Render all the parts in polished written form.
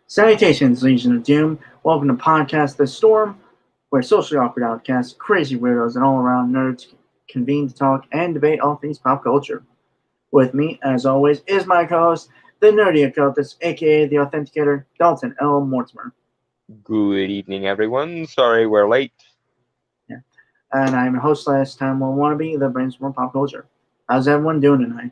Salutations, Legion of Doom. Welcome to Podcast The Storm, where socially awkward outcasts, crazy weirdos, and all-around nerds convene to talk and debate all things pop culture. With me, as always, is my co-host, the nerdy occultist, aka the Authenticator, Dalton L. Mortimer. Good evening, everyone. Sorry we're late. Yeah. And I'm your host last time will wannabe, the brainstorm pop culture. How's everyone doing tonight?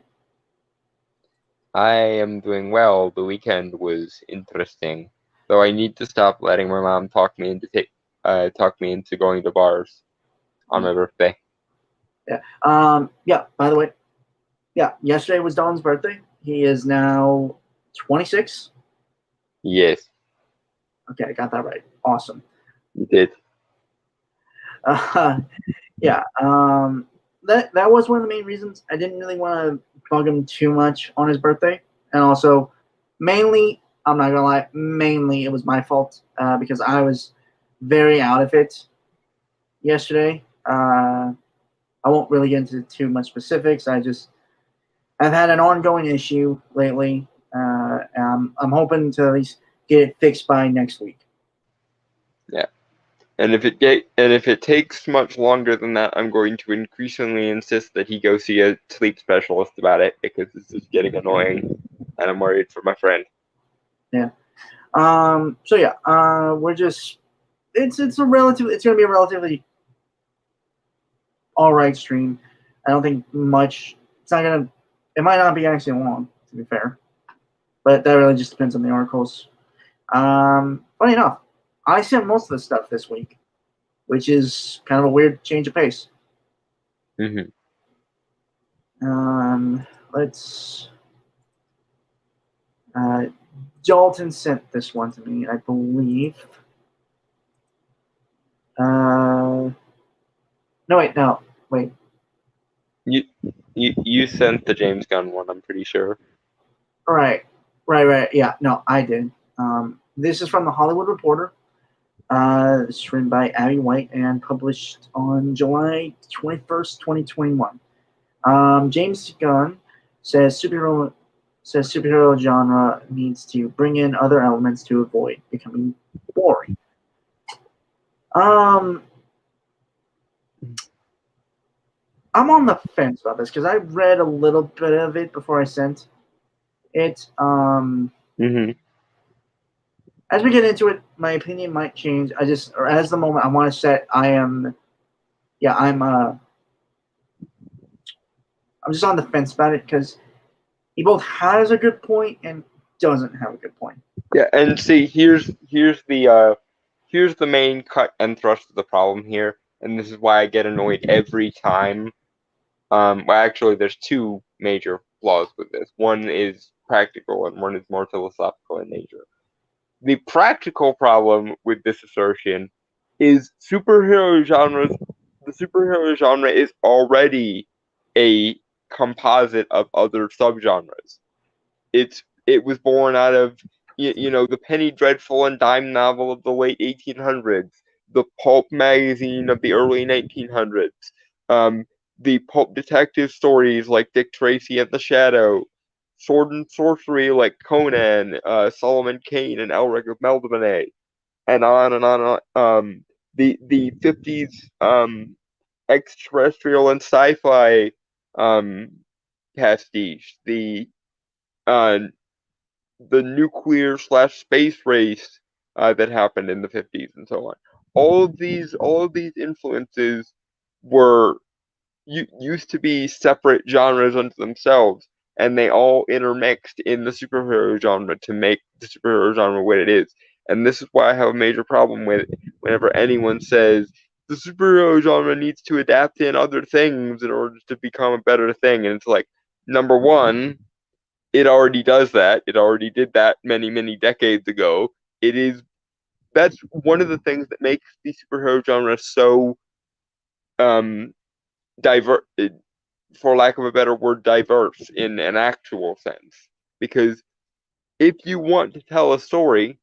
I am doing well. The weekend was interesting, though I need to stop letting my mom talk me into going to bars on my birthday. Yeah. By the way, yesterday was Dalton's birthday. He is now 26. Yes, Okay, I got that right. Awesome. you did. Yeah. That was one of the main reasons I didn't really want to bug him too much on his birthday, and also mainly, I'm not gonna lie, mainly it was my fault because I was very out of it yesterday. I won't really get into too much specifics. I've had an ongoing issue lately. I'm hoping to at least get it fixed by next week. Yeah, and if it takes much longer than that, I'm going to increasingly insist that he go see a sleep specialist about it because this is getting annoying, and I'm worried for my friend. Yeah. So yeah. We're just. It's gonna be a relatively all right stream. I don't think much. It's not gonna. It might not be actually long, to be fair, but that really just depends on the articles. Funny enough, I sent most of the stuff this week, which is kind of a weird change of pace. Mm-hmm. Let's. Dalton sent this one to me, I believe. No, wait. You sent the James Gunn one, I'm pretty sure. Right. Yeah, no, I did. This is from the Hollywood Reporter. It's written by Abby White and published on July 21st, 2021. James Gunn says superhero genre needs to bring in other elements to avoid becoming boring. I'm on the fence about this because I read a little bit of it before I sent it. Mm-hmm. As we get into it, my opinion might change. As the moment I want to set, I'm just on the fence about it because he both has a good point and doesn't have a good point. Yeah, and see, here's the main cut and thrust of the problem here, and this is why I get annoyed every time. Well, actually, there's two major flaws with this. One is practical, and one is more philosophical in nature. The practical problem with this assertion is the superhero genre is already a composite of other subgenres. It was born out of the penny dreadful and dime novel of the late 1800s, the pulp magazine of the early 1900s, the pulp detective stories like Dick Tracy and the Shadow, sword and sorcery like Conan, Solomon Kane, and Elric of Melniboné, and on and on and on. The 50s extraterrestrial and sci-fi pastiche, uh, the nuclear slash space race that happened in the 50s and so on. All of these influences were used to be separate genres unto themselves, and they all intermixed in the superhero genre to make the superhero genre what it is. And this is why I have a major problem with it whenever anyone says the superhero genre needs to adapt in other things in order to become a better thing. And it's like, number one, it already does that. It already did that many, many decades ago. It is That's one of the things that makes the superhero genre so um diver for lack of a better word, diverse in an actual sense. Because if you want to tell a story,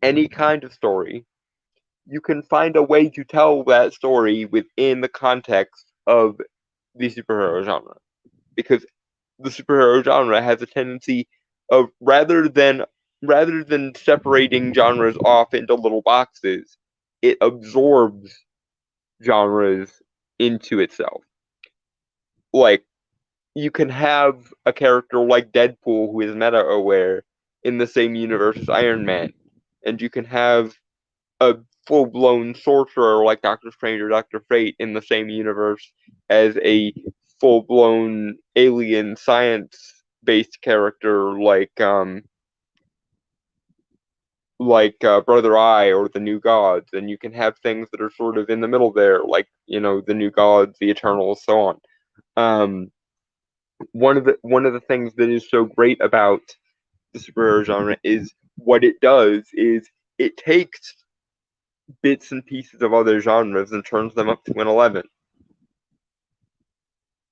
any kind of story, you can find a way to tell that story within the context of the superhero genre. Because the superhero genre has a tendency of rather than separating genres off into little boxes, it absorbs genres into itself. Like, you can have a character like Deadpool who is meta aware in the same universe as Iron Man, and you can have a full blown sorcerer like Doctor Strange or Doctor Fate in the same universe as a full blown alien science based character like Brother Eye or the New Gods, and you can have things that are sort of in the middle there, like the New Gods, the Eternals, so on. Um, one of the things that is so great about the superhero genre is what it does is it takes bits and pieces of other genres and turns them up to an 11.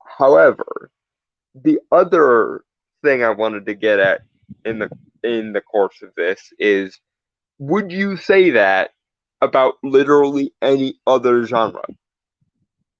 However, the other thing I wanted to get at in the course of this is, would you say that about literally any other genre?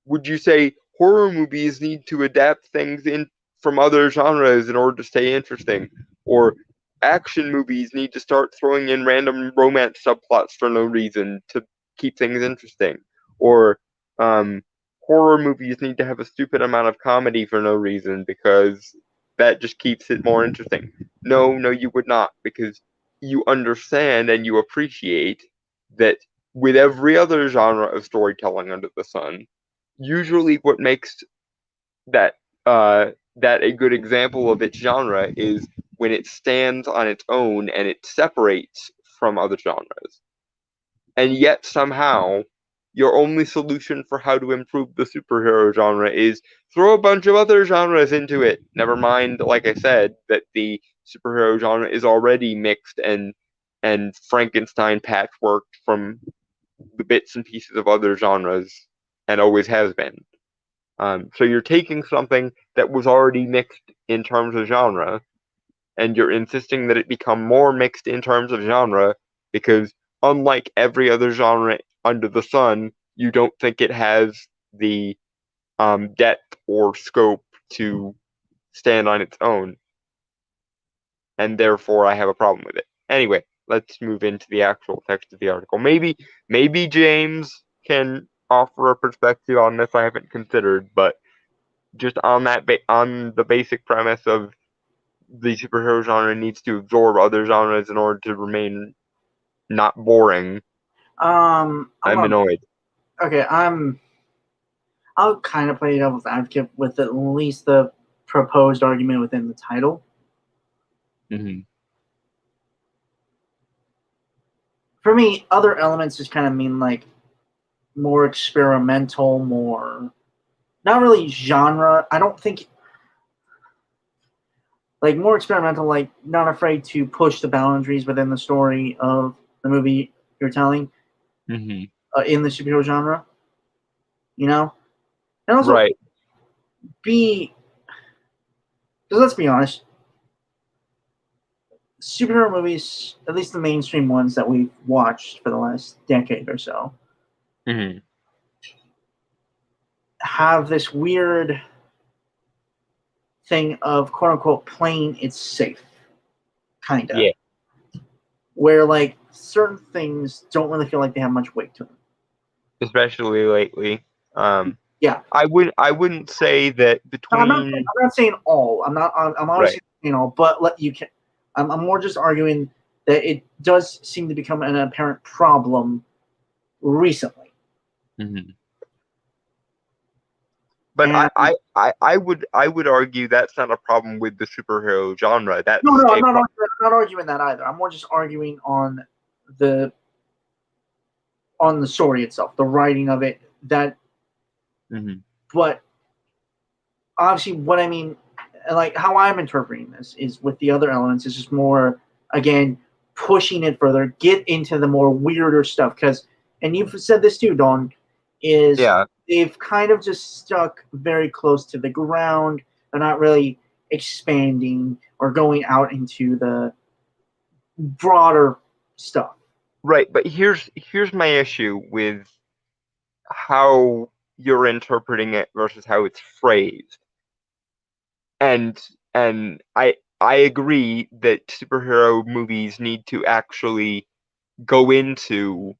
Would you say horror movies need to adapt things in from other genres in order to stay interesting, or action movies need to start throwing in random romance subplots for no reason to keep things interesting, or um, horror movies need to have a stupid amount of comedy for no reason because that just keeps it more interesting? No, you would not, because you understand and you appreciate that with every other genre of storytelling under the sun, usually what makes that that a good example of its genre is when it stands on its own and it separates from other genres. And yet somehow your only solution for how to improve the superhero genre is throw a bunch of other genres into it. Never mind, like I said, that the superhero genre is already mixed and Frankenstein patchworked from the bits and pieces of other genres and always has been. So you're taking something that was already mixed in terms of genre, and you're insisting that it become more mixed in terms of genre because, unlike every other genre under the sun, you don't think it has the depth or scope to stand on its own, and therefore I have a problem with it. Anyway, let's move into the actual text of the article. Maybe James can offer a perspective on this I haven't considered, but just on on the basic premise of the superhero genre needs to absorb other genres in order to remain not boring, I'm I'm annoyed. okay. I'll kind of play devil's advocate with at least the proposed argument within the title. Mm-hmm. For me, other elements just kind of mean like more experimental, more not really genre. I don't think like more experimental, like not afraid to push the boundaries within the story of the movie you're telling Mm-hmm. in the superhero genre. And also Right. be because let's be honest, superhero movies, at least the mainstream ones that we've watched for the last decade or so, Mm-hmm. have this weird thing of quote unquote playing it safe, kind of, Yeah. where like certain things don't really feel like they have much weight to them. Especially lately. Yeah. I wouldn't say that No, between I'm not saying all. I'm right. obviously saying all, but you can. I'm more just arguing that it does seem to become an apparent problem recently. Mhm. But And I would argue that's not a problem with the superhero genre. no, That's no, a I'm not arguing that either. I'm more just arguing the on the story itself, the writing of it. That, mm-hmm. but obviously, what I mean, like how I'm interpreting this is with the other elements is just more again pushing it further, get into the more weirder stuff because, and you've said this too, Don, is Yeah. they've kind of just stuck very close to the ground. They're not really expanding or going out into the broader stuff. Right, but here's my issue with how you're interpreting it versus how it's phrased. And I agree that superhero movies need to actually go into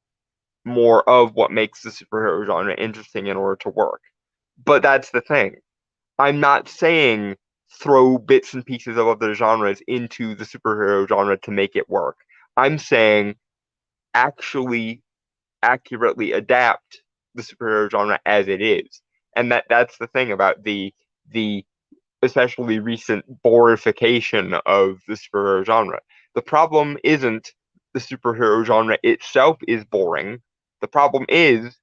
more of what makes the superhero genre interesting in order to work. But that's the thing. I'm not saying throw bits and pieces of other genres into the superhero genre to make it work. I'm saying actually accurately adapt the superhero genre as it is. And that's the thing about the especially recent borification of the superhero genre. The problem isn't the superhero genre itself is boring. The problem is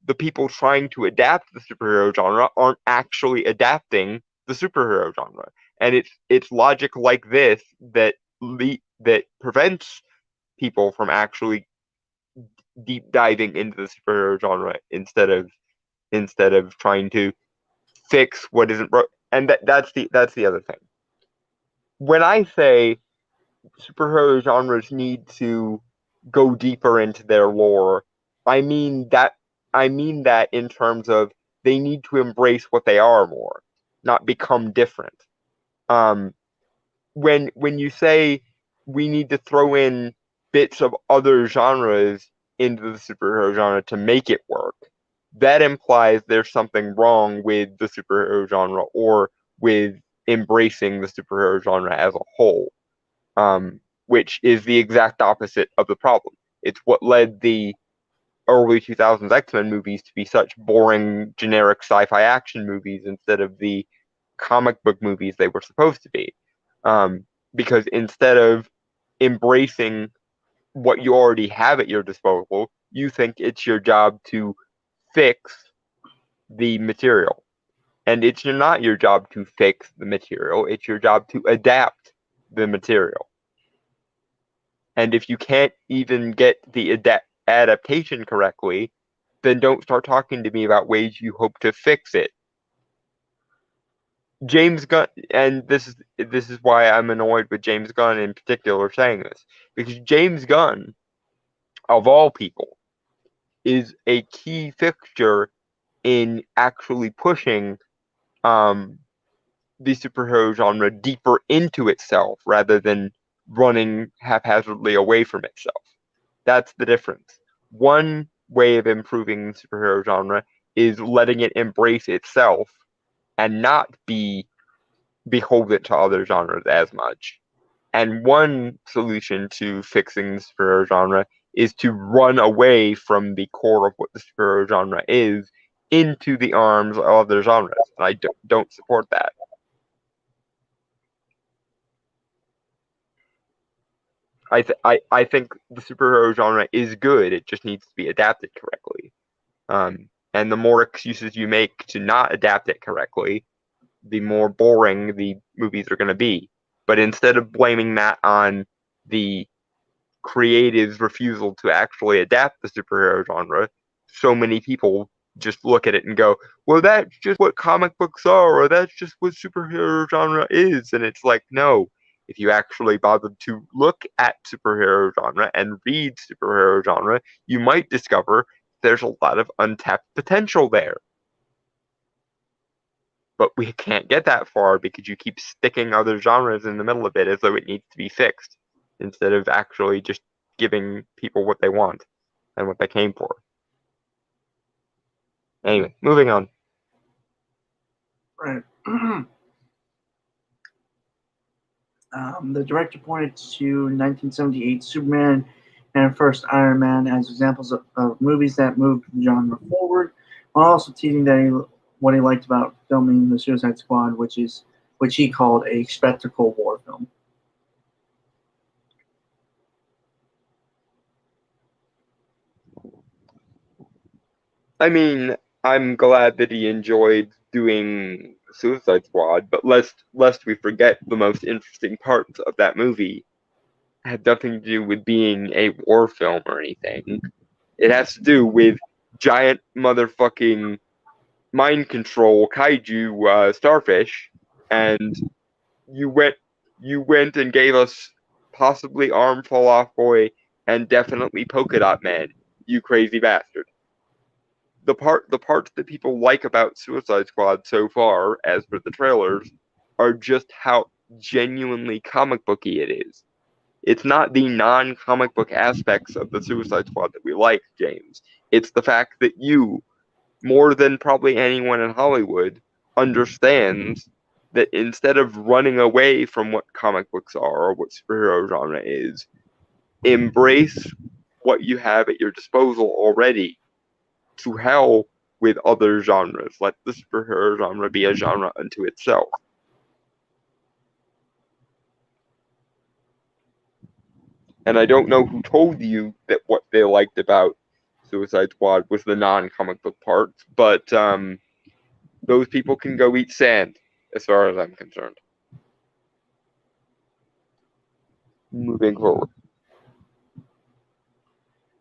the people trying to adapt the superhero genre aren't actually adapting the superhero genre. And it's logic like this that prevents people from actually deep diving into the superhero genre instead of trying to fix what isn't broke. And that's the other thing. When I say superhero genres need to go deeper into their lore, I mean that I mean that in terms of they need to embrace what they are more, not become different. Um, when you say we need to throw in bits of other genres into the superhero genre to make it work, that implies there's something wrong with the superhero genre or with embracing the superhero genre as a whole, which is the exact opposite of the problem. It's what led the early 2000s X-Men movies to be such boring, generic sci-fi action movies instead of the comic book movies they were supposed to be. Um, because instead of embracing what you already have at your disposal, you think it's your job to fix the material. And it's not your job to fix the material, it's your job to adapt the material. And if you can't even get the adaptation correctly, then don't start talking to me about ways you hope to fix it. James Gunn, and this is why I'm annoyed with James Gunn in particular saying this, because James Gunn, of all people, is a key fixture in actually pushing um, the superhero genre deeper into itself rather than running haphazardly away from itself. That's the difference. One way of improving the superhero genre is letting it embrace itself and not be beholden to other genres as much. And one solution to fixing the superhero genre is to run away from the core of what the superhero genre is into the arms of other genres. And I don't support that. I think the superhero genre is good. It just needs to be adapted correctly. And the more excuses you make to not adapt it correctly, the more boring the movies are going to be. But instead of blaming that on the creative's refusal to actually adapt the superhero genre, so many people just look at it and go, well, that's just what comic books are, or that's just what superhero genre is. And it's like, no, if you actually bothered to look at superhero genre and read superhero genre, you might discover there's a lot of untapped potential there. But we can't get that far because you keep sticking other genres in the middle of it as though it needs to be fixed instead of actually just giving people what they want and what they came for. Anyway, moving on. Right. The director pointed to 1978 Superman and first Iron Man as examples of movies that moved the genre forward, while also teasing that what he liked about filming The Suicide Squad, which he called a spectacle war film. I mean, I'm glad that he enjoyed doing Suicide Squad, but lest we forget the most interesting parts of that movie had nothing to do with being a war film or anything. It has to do with giant motherfucking mind control kaiju starfish, and you went and gave us possibly Arm Fall Off Boy and definitely Polka Dot Man, you crazy bastard. The parts that people like about Suicide Squad so far, as per the trailers, are just how genuinely comic booky it is. It's not the non-comic book aspects of the Suicide Squad that we like, James. It's the fact that you, more than probably anyone in Hollywood, understands that instead of running away from what comic books are or what superhero genre is, embrace what you have at your disposal already. To hell with other genres. Let the superhero genre be a genre unto itself. And I don't know who told you that what they liked about Suicide Squad was the non-comic book parts, but those people can go eat sand, as far as I'm concerned. Moving forward.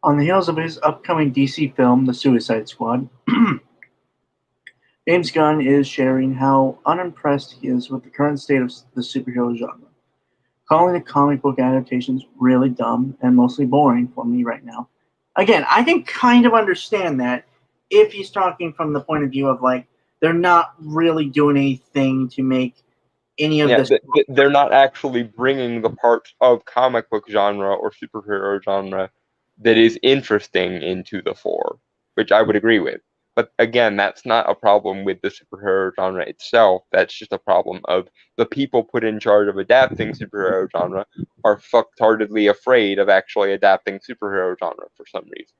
On the heels of his upcoming DC film, The Suicide Squad, James Gunn is sharing how unimpressed he is with the current state of the superhero genre, calling the comic book adaptations really dumb and mostly boring for me right now. Again, I can kind of understand that if he's talking from the point of view of like they're not really doing anything to make any of this. They're not actually bringing the parts of comic book genre or superhero genre that is interesting into the fore, which I would agree with. But again, that's not a problem with the superhero genre itself. That's just a problem of the people put in charge of adapting superhero genre are fucktardedly afraid of actually adapting superhero genre for some reason.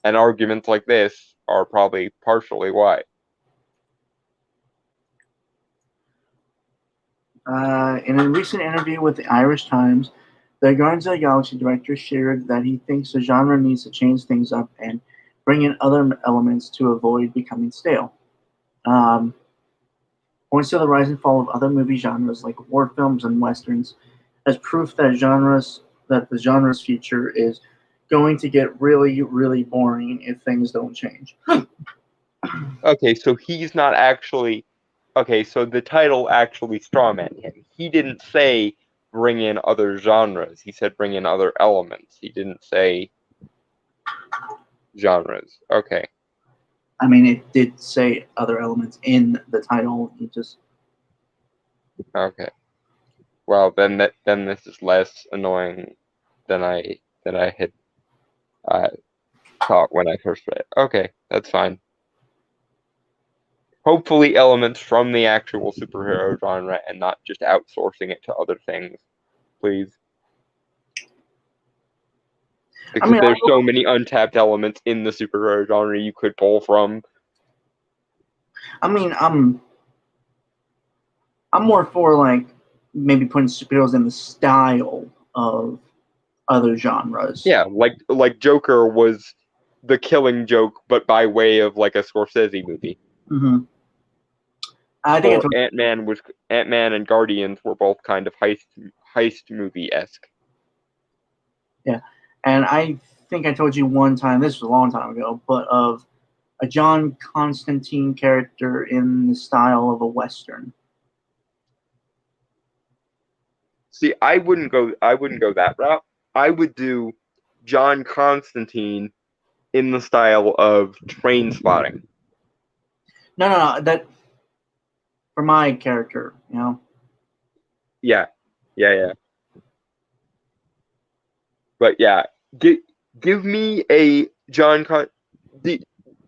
And arguments like this are probably partially why. In a recent interview with the Irish Times, the Guardians of the Galaxy director shared that he thinks the genre needs to change things up and bring in other elements to avoid becoming stale. Points to the rise and fall of other movie genres like war films and westerns as proof that the genre's future is going to get really, really boring if things don't change. Okay, so he's not actually. Okay, so the title actually strawman him. He didn't say bring in other genres. He said bring in other elements. He didn't say genres. Okay. I mean, it did say other elements in the title. He just. Okay. Well, then this is less annoying than I had thought when I first read it. Okay, that's fine. Hopefully elements from the actual superhero genre and not just outsourcing it to other things, please. Because there's so many untapped elements in the superhero genre you could pull from. I mean, I'm more for like maybe putting superheroes in the style of other genres. Yeah, like Joker was the Killing Joke, but by way of like a Scorsese movie. Mm-hmm. I think Ant-Man and Guardians were both kind of heist movie-esque. Yeah, and I think I told you one time, this was a long time ago, but of a John Constantine character in the style of a Western. See, I wouldn't go that route. I would do John Constantine in the style of Trainspotting. No, that for my character, you know. Yeah. But yeah, give me a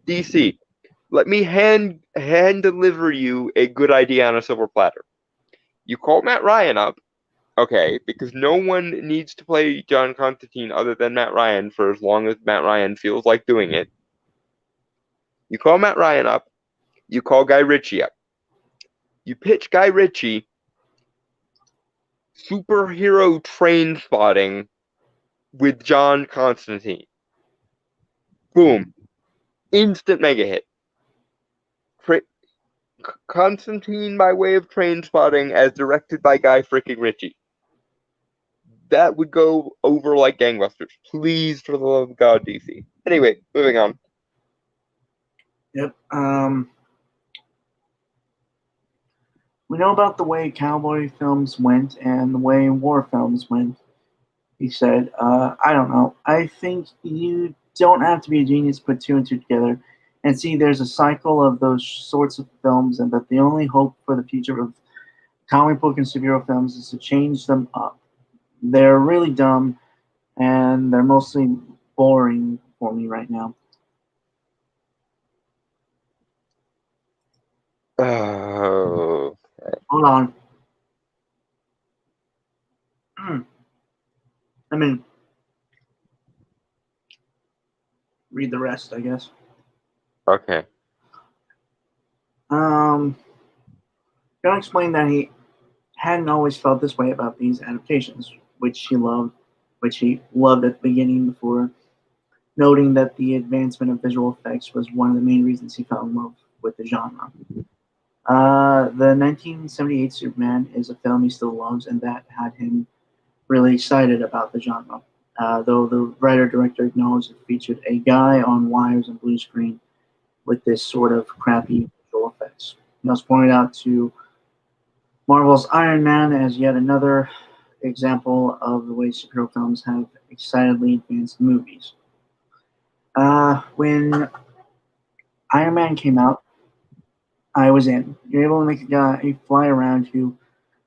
DC. Let me hand deliver you a good idea on a silver platter. You call Matt Ryan up, okay, because no one needs to play John Constantine other than Matt Ryan for as long as Matt Ryan feels like doing it. You call Matt Ryan up, you call Guy Ritchie up. You pitch Guy Ritchie superhero train spotting with John Constantine. Boom. Instant mega hit. Constantine by way of train spotting as directed by Guy freaking Ritchie. That would go over like gangbusters. Please, for the love of God, DC. Anyway, moving on. Yep. We know about the way cowboy films went and the way war films went. He said, I don't know. I think you don't have to be a genius to put two and two together and see there's a cycle of those sorts of films, and that the only hope for the future of comic book and superhero films is to change them up. They're really dumb, and they're mostly boring for me right now. Oh. Hold on. I mean, read the rest, I guess. Okay. Gonna explain that he hadn't always felt this way about these adaptations, which he loved at the beginning, before noting that the advancement of visual effects was one of the main reasons he fell in love with the genre. The 1978 Superman is a film he still loves, and that had him really excited about the genre. Though the writer-director acknowledged it featured a guy on wires and blue screen with this sort of crappy visual effects. He also pointed out to Marvel's Iron Man as yet another example of the way superhero films have excitedly advanced movies. When Iron Man came out, I was in. You're able to make a guy fly around who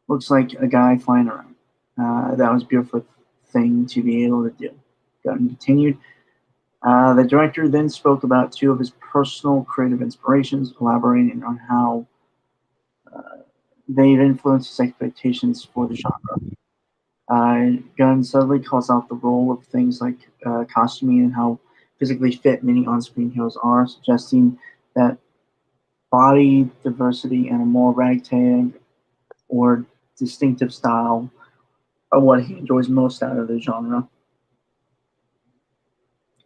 looks like a guy flying around. That was a beautiful thing to be able to do. Gunn continued. The director then spoke about two of his personal creative inspirations, elaborating on how they've influenced his expectations for the genre. Gunn subtly calls out the role of things like costuming and how physically fit many on-screen heroes are, suggesting that body diversity and a more ragtag or distinctive style are what he enjoys most out of the genre.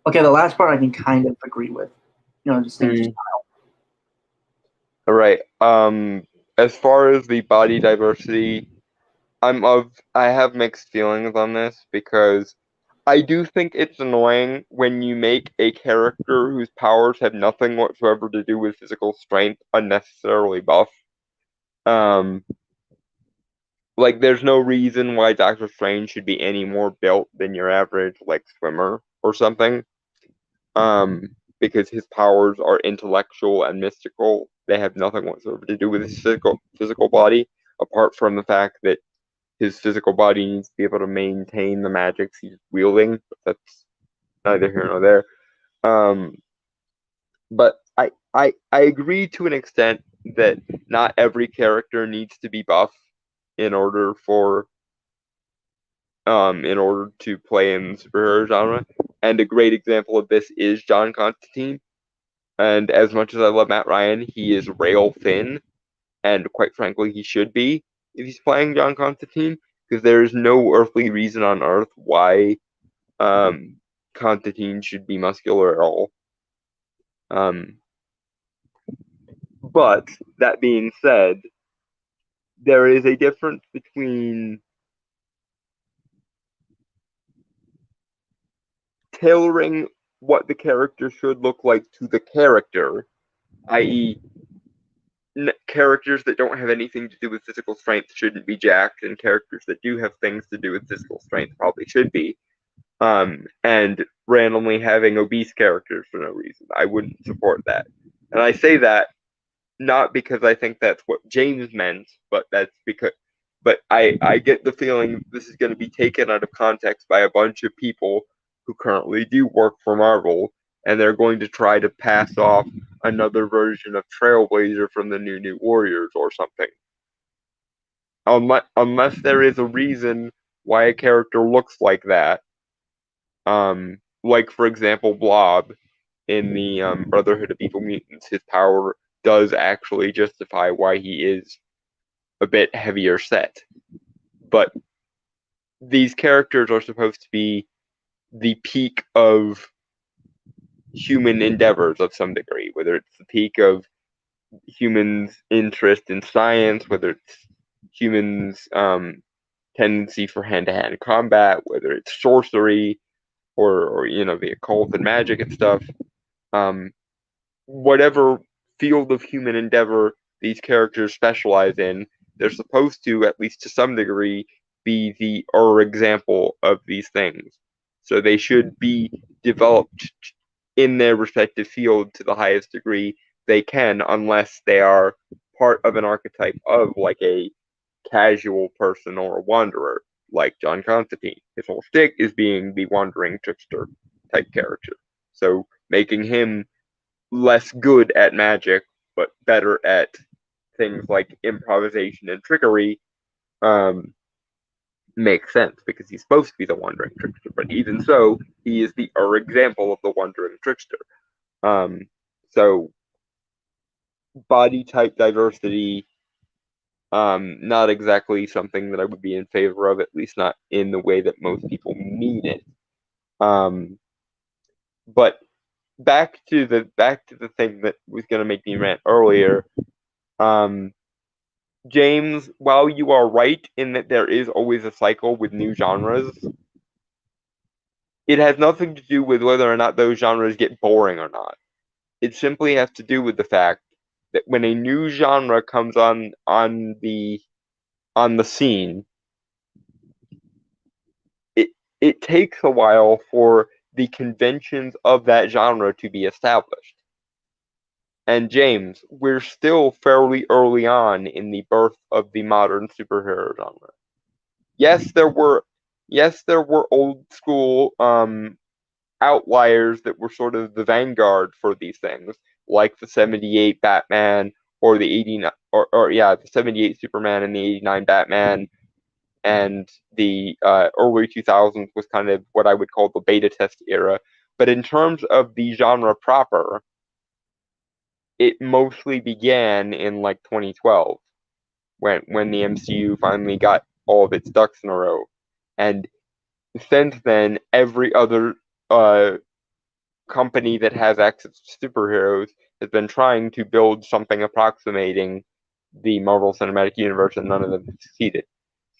Okay, the last part I can kind of agree with. Distinctive style. All right. As far as the body diversity, I have mixed feelings on this because I do think it's annoying when you make a character whose powers have nothing whatsoever to do with physical strength unnecessarily buff. Like there's no reason why Doctor Strange should be any more built than your average like swimmer or something. Because his powers are intellectual and mystical. They have nothing whatsoever to do with his physical body, apart from the fact that his physical body needs to be able to maintain the magics he's wielding. But that's neither here nor there. But I agree to an extent that not every character needs to be buff in order to play in the superhero genre. And a great example of this is John Constantine. And as much as I love Matt Ryan, he is rail thin, and quite frankly, he should be if he's playing John Constantine, because there is no earthly reason on earth why Constantine should be muscular at all. But that being said, there is a difference between tailoring what the character should look like to the character, i.e., characters that don't have anything to do with physical strength shouldn't be jacked, and characters that do have things to do with physical strength probably should be. And randomly having obese characters for no reason. I wouldn't support that. And I say that not because I think that's what James meant, but I get the feeling this is going to be taken out of context by a bunch of people who currently do work for Marvel, and they're going to try to pass off another version of Trailblazer from the New Warriors or something. Unless there is a reason why a character looks like that. Like for example, Blob in the Brotherhood of Evil Mutants, his power does actually justify why he is a bit heavier set. But these characters are supposed to be the peak of human endeavors of some degree, whether it's the peak of humans' interest in science, whether it's humans' tendency for hand-to-hand combat, whether it's sorcery or the occult and magic and stuff. Whatever field of human endeavor these characters specialize in, they're supposed to, at least to some degree, be the example of these things. So they should be developed in their respective field to the highest degree they can, unless they are part of an archetype of like a casual person or a wanderer, like John Constantine. His whole shtick is being the wandering trickster type character. So making him less good at magic, but better at things like improvisation and trickery, makes sense because he's supposed to be the wandering trickster. But even so, he is the example of the wandering trickster. So body type diversity, not exactly something that I would be in favor of, at least not in the way that most people mean it. But back to the thing that was going to make me rant earlier. James, while you are right in that there is always a cycle with new genres, it has nothing to do with whether or not those genres get boring or not. It simply has to do with the fact that when a new genre comes on the scene, it takes a while for the conventions of that genre to be established. And James, we're still fairly early on in the birth of the modern superhero genre. Yes, there were old school outliers that were sort of the vanguard for these things, like the 78 Batman or the 89 or yeah, the 78 Superman and the 89 Batman, and the early 2000s was kind of what I would call the beta test era. But in terms of the genre proper, it mostly began in like 2012 when the MCU finally got all of its ducks in a row. And since then, every other company that has access to superheroes has been trying to build something approximating the Marvel Cinematic Universe, and none of them have succeeded.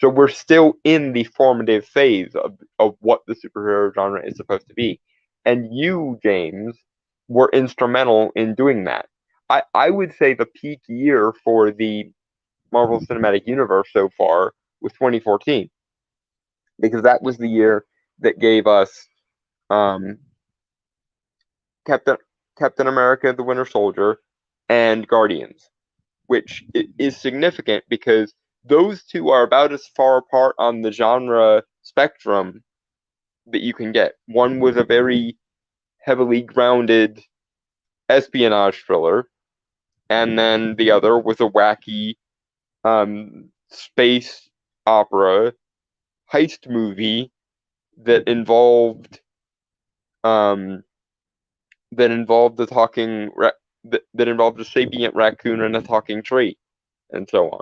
So we're still in the formative phase of what the superhero genre is supposed to be. And you, James, were instrumental in doing that. I would say the peak year for the Marvel Cinematic Universe so far was 2014, because that was the year that gave us um, Captain America: The Winter Soldier and Guardians, which is significant because those two are about as far apart on the genre spectrum that you can get. One was a very heavily grounded espionage thriller, and then the other was a wacky space opera heist movie that involved um, the talking that involved a sapient raccoon and a talking tree, and so on.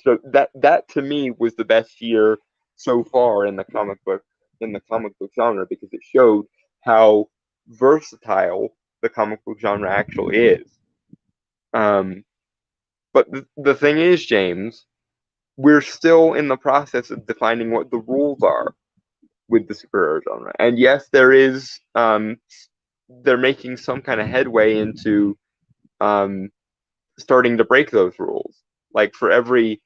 So that to me was the best year so far in the comic book genre, because it showed how versatile the comic book genre actually is. But the thing is, James, we're still in the process of defining what the rules are with the superhero genre. And yes, they're making some kind of headway into starting to break those rules. Like for every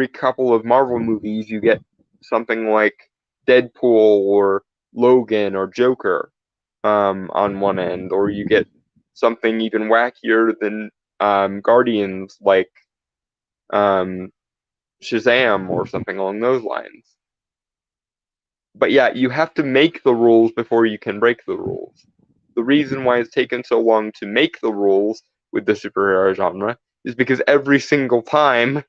couple of Marvel movies, you get something like Deadpool or Logan or Joker on one end, or you get something even wackier than Guardians, like um, Shazam or something along those lines. But yeah, you have to make the rules before you can break the rules. the reason why it's taken so long to make the rules with the superhero genre is because every single time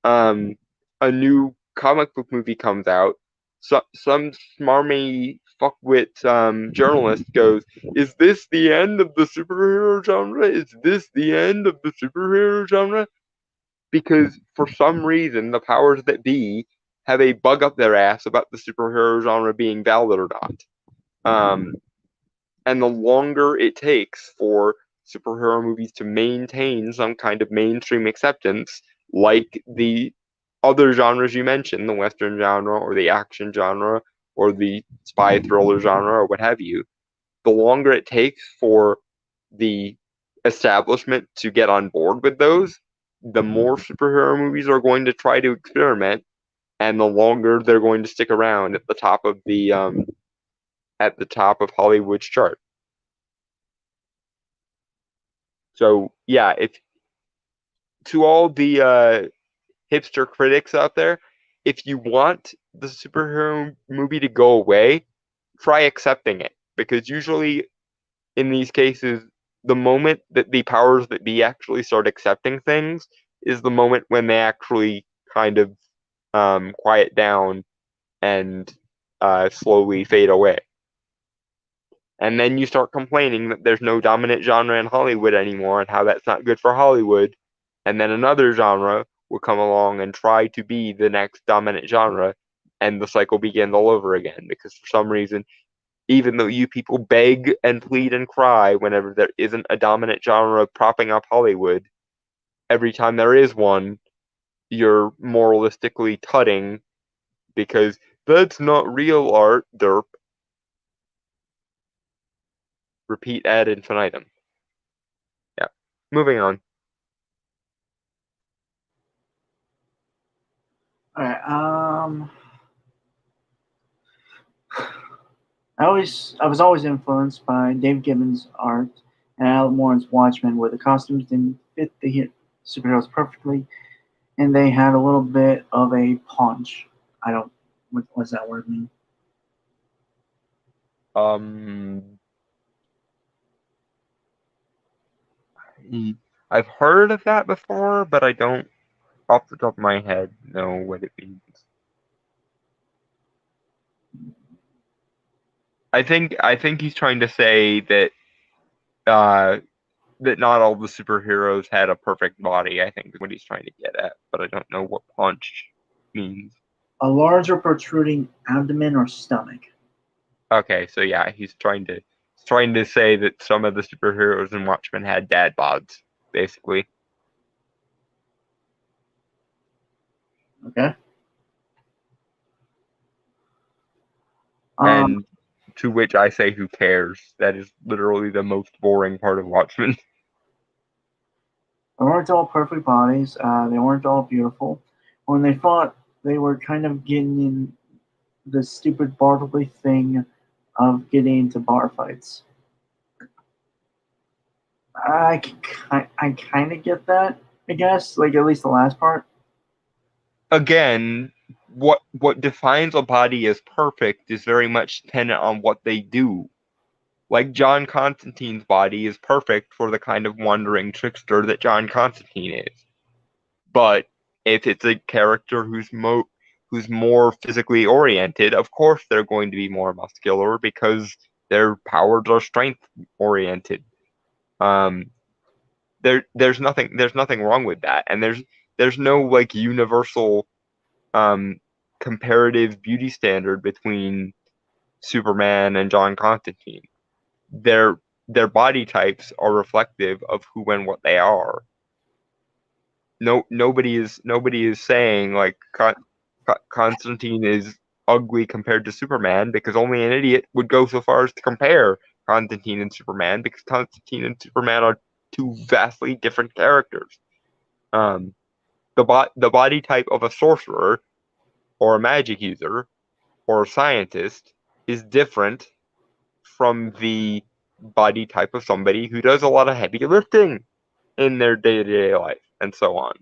a new comic book movie comes out, some smarmy fuckwit journalist goes, "Is this the end of the superhero genre? Is this the end of the superhero genre?" Because for some reason, the powers that be have a bug up their ass about the superhero genre being valid or not. Um, and the longer it takes for superhero movies to maintain some kind of mainstream acceptance, like the other genres you mentioned, the Western genre or the action genre or the spy thriller genre or what have you, the longer it takes for the establishment to get on board with those, the more superhero movies are going to try to experiment, and the longer they're going to stick around at the top of Hollywood's chart. So yeah, if to all the hipster critics out there, if you want the superhero movie to go away, try accepting it. Because usually in these cases, the moment that the powers that be actually start accepting things is the moment when they actually kind of quiet down and slowly fade away. And then you start complaining that there's no dominant genre in Hollywood anymore and how that's not good for Hollywood. And then another genre will come along and try to be the next dominant genre, and the cycle begins all over again. Because for some reason, even though you people beg and plead and cry whenever there isn't a dominant genre propping up Hollywood, every time there is one, you're moralistically tutting because that's not real art, derp. Repeat ad infinitum. Yeah. Moving on. All right. I was always influenced by Dave Gibbons' art and Alan Moore's Watchmen, where the costumes didn't fit the superheroes perfectly, and they had a little bit of a punch. I don't. What's that word mean? Um, I've heard of that before, but I don't, off the top of my head, know what it means. I think he's trying to say uh that not all the superheroes had a perfect body. I think is what he's trying to get at, but I don't know what punch means. A large or protruding abdomen or stomach. Okay, so yeah, he's trying to say that some of the superheroes in Watchmen had dad bods, basically. Okay. Um, And to which I say, who cares? That is literally the most boring part of Watchmen. they weren't all perfect bodies. They weren't all beautiful. When they fought, they were kind of getting in the stupid Bartleby thing of getting into bar fights. I kind of get that, I guess, like at least the last part. Again, what defines a body as perfect is very much dependent on what they do. Like John Constantine's body is perfect for the kind of wandering trickster that John Constantine is. But if it's a character who's more physically oriented, of course they're going to be more muscular because their powers are strength oriented. Um, there's nothing wrong with that, and there's no like universal um comparative beauty standard between Superman and John Constantine. Their their body types are reflective of who and what they are. Nobody is saying like Constantine is ugly compared to Superman because only an idiot would go so far as to compare Constantine and Superman because Constantine and Superman are two vastly different characters. Um, the body type of a sorcerer or a magic user or a scientist is different from the body type of somebody who does a lot of heavy lifting in their day-to-day life and so on.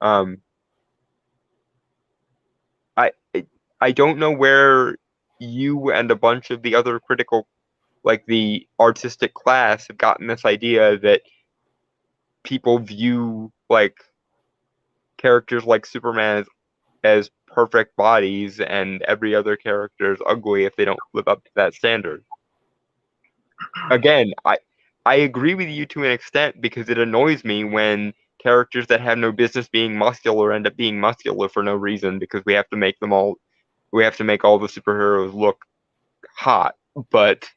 Um, I I don't know where you and a bunch of the other critical like the artistic class have gotten this idea that people view like characters like Superman as perfect bodies and every other character is ugly if they don't live up to that standard. Again, I agree with you to an extent because it annoys me when characters that have no business being muscular end up being muscular for no reason because we have to make all the superheroes look hot, but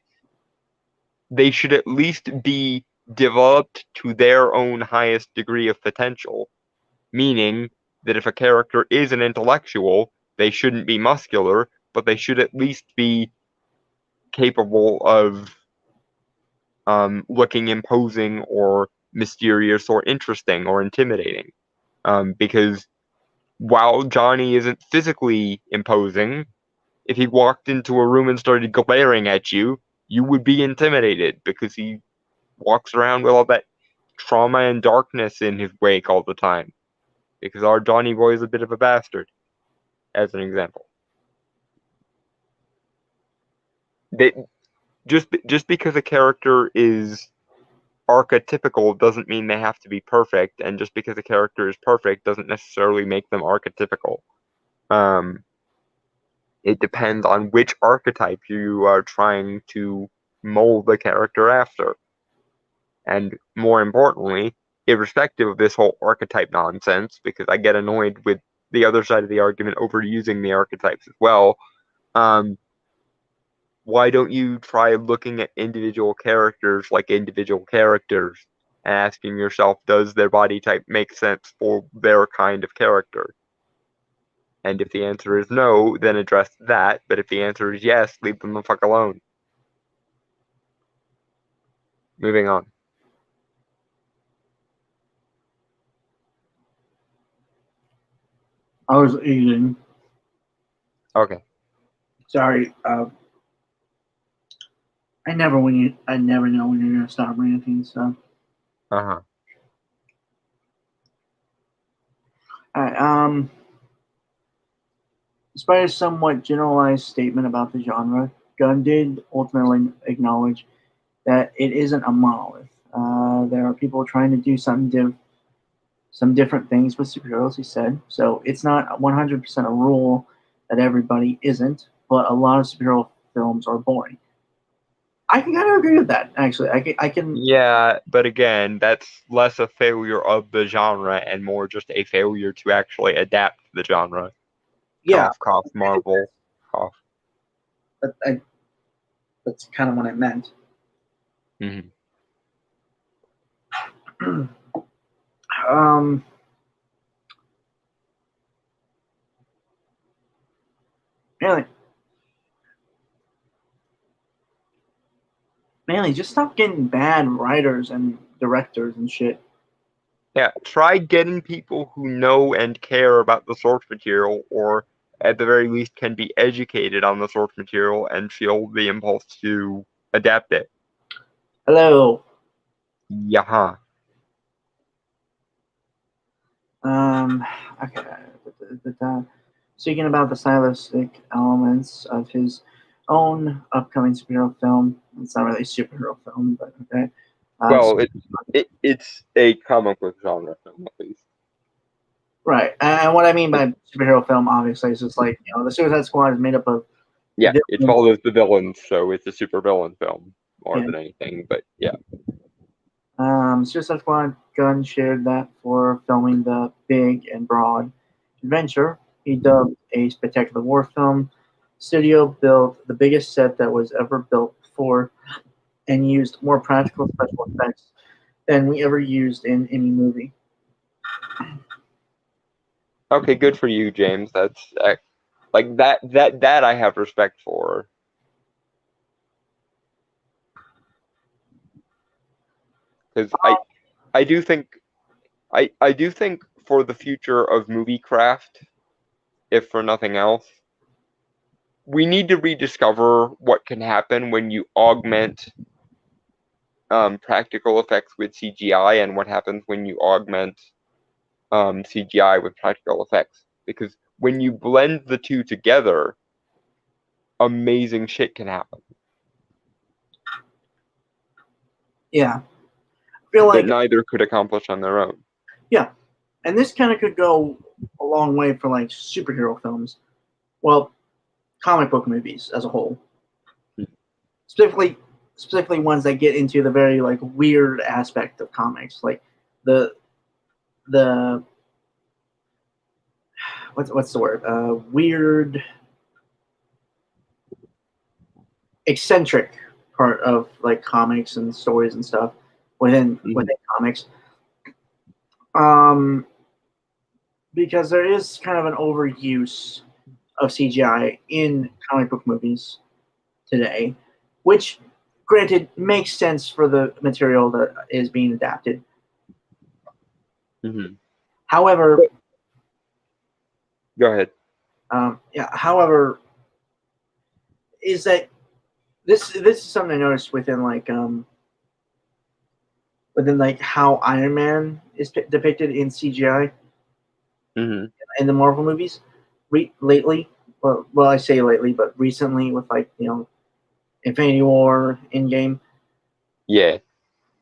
they should at least be developed to their own highest degree of potential. Meaning that if a character is an intellectual, they shouldn't be muscular, but they should at least be capable of looking imposing or mysterious or interesting or intimidating. Because while Johnny isn't physically imposing, if he walked into a room and started glaring at you, you would be intimidated because he walks around with all that trauma and darkness in his wake all the time. Because our Johnny Boy is a bit of a bastard, as an example. They, just because a character is archetypical doesn't mean they have to be perfect, and just because a character is perfect doesn't necessarily make them archetypical. It depends on which archetype you are trying to mold the character after. And more importantly, irrespective of this whole archetype nonsense, because I get annoyed with the other side of the argument overusing the archetypes as well, why don't you try looking at individual characters like individual characters and asking yourself, does their body type make sense for their kind of character? And if the answer is no, then address that. But if the answer is yes, leave them the fuck alone. Moving on. I was eating. Okay. Sorry. I never know when you're gonna stop ranting. So. Uh-huh. Alright, despite a somewhat generalized statement about the genre, Gunn did ultimately acknowledge that it isn't a monolith. There are people trying to do some different things with superheroes, he said. So it's not 100% a rule that everybody isn't, but a lot of superhero films are boring. I can kind of agree with that, actually. I can. Yeah, but again, that's less a failure of the genre and more just a failure to actually adapt the genre. Yeah. Cough, cough, Marvel, cough. That's kind of what I meant. Mm-hmm. um, mainly, just stop getting bad writers and directors and shit. Yeah, try getting people who know and care about the source material, or at the very least can be educated on the source material and feel the impulse to adapt it. Hello. Yeah. Okay. Speaking about the stylistic elements of his own upcoming superhero film, it's not really a superhero film, but okay. Well, it's a comic book genre film, at least. Right. And what I mean by superhero film, obviously, is just like, the Suicide Squad is made up of. Yeah, it follows the villains, so it's a super villain film more Yeah. than anything, but yeah. Suicide Squad Gunn shared that for filming the big and broad adventure he dubbed a spectacular war film. Studio built the biggest set that was ever built before and used more practical special effects than we ever used in any movie. Okay, good for you, James. That's like that I have respect for. Because I do think I do think for the future of movie craft, if for nothing else, we need to rediscover what can happen when you augment practical effects with CGI and what happens when you augment CGI with practical effects. Because when you blend the two together, amazing shit can happen. Yeah, I feel that like neither could accomplish on their own. yeah, and this kind of could go a long way for like superhero films. Well, comic book movies as a whole, specifically specifically ones that get into the very like weird aspect of comics, like the the what's the word? Weird, eccentric part of like comics and stories and stuff within comics. Um, because there is kind of an overuse of CGI in comic book movies today, which, granted, makes sense for the material that is being adapted. Mm-hmm. However, Go ahead. yeah. However, is that this is something I noticed within like how Iron Man is depicted in CGI Mm-hmm. in the Marvel movies lately. Well, I say lately, but recently with like Infinity War, Endgame, Yeah.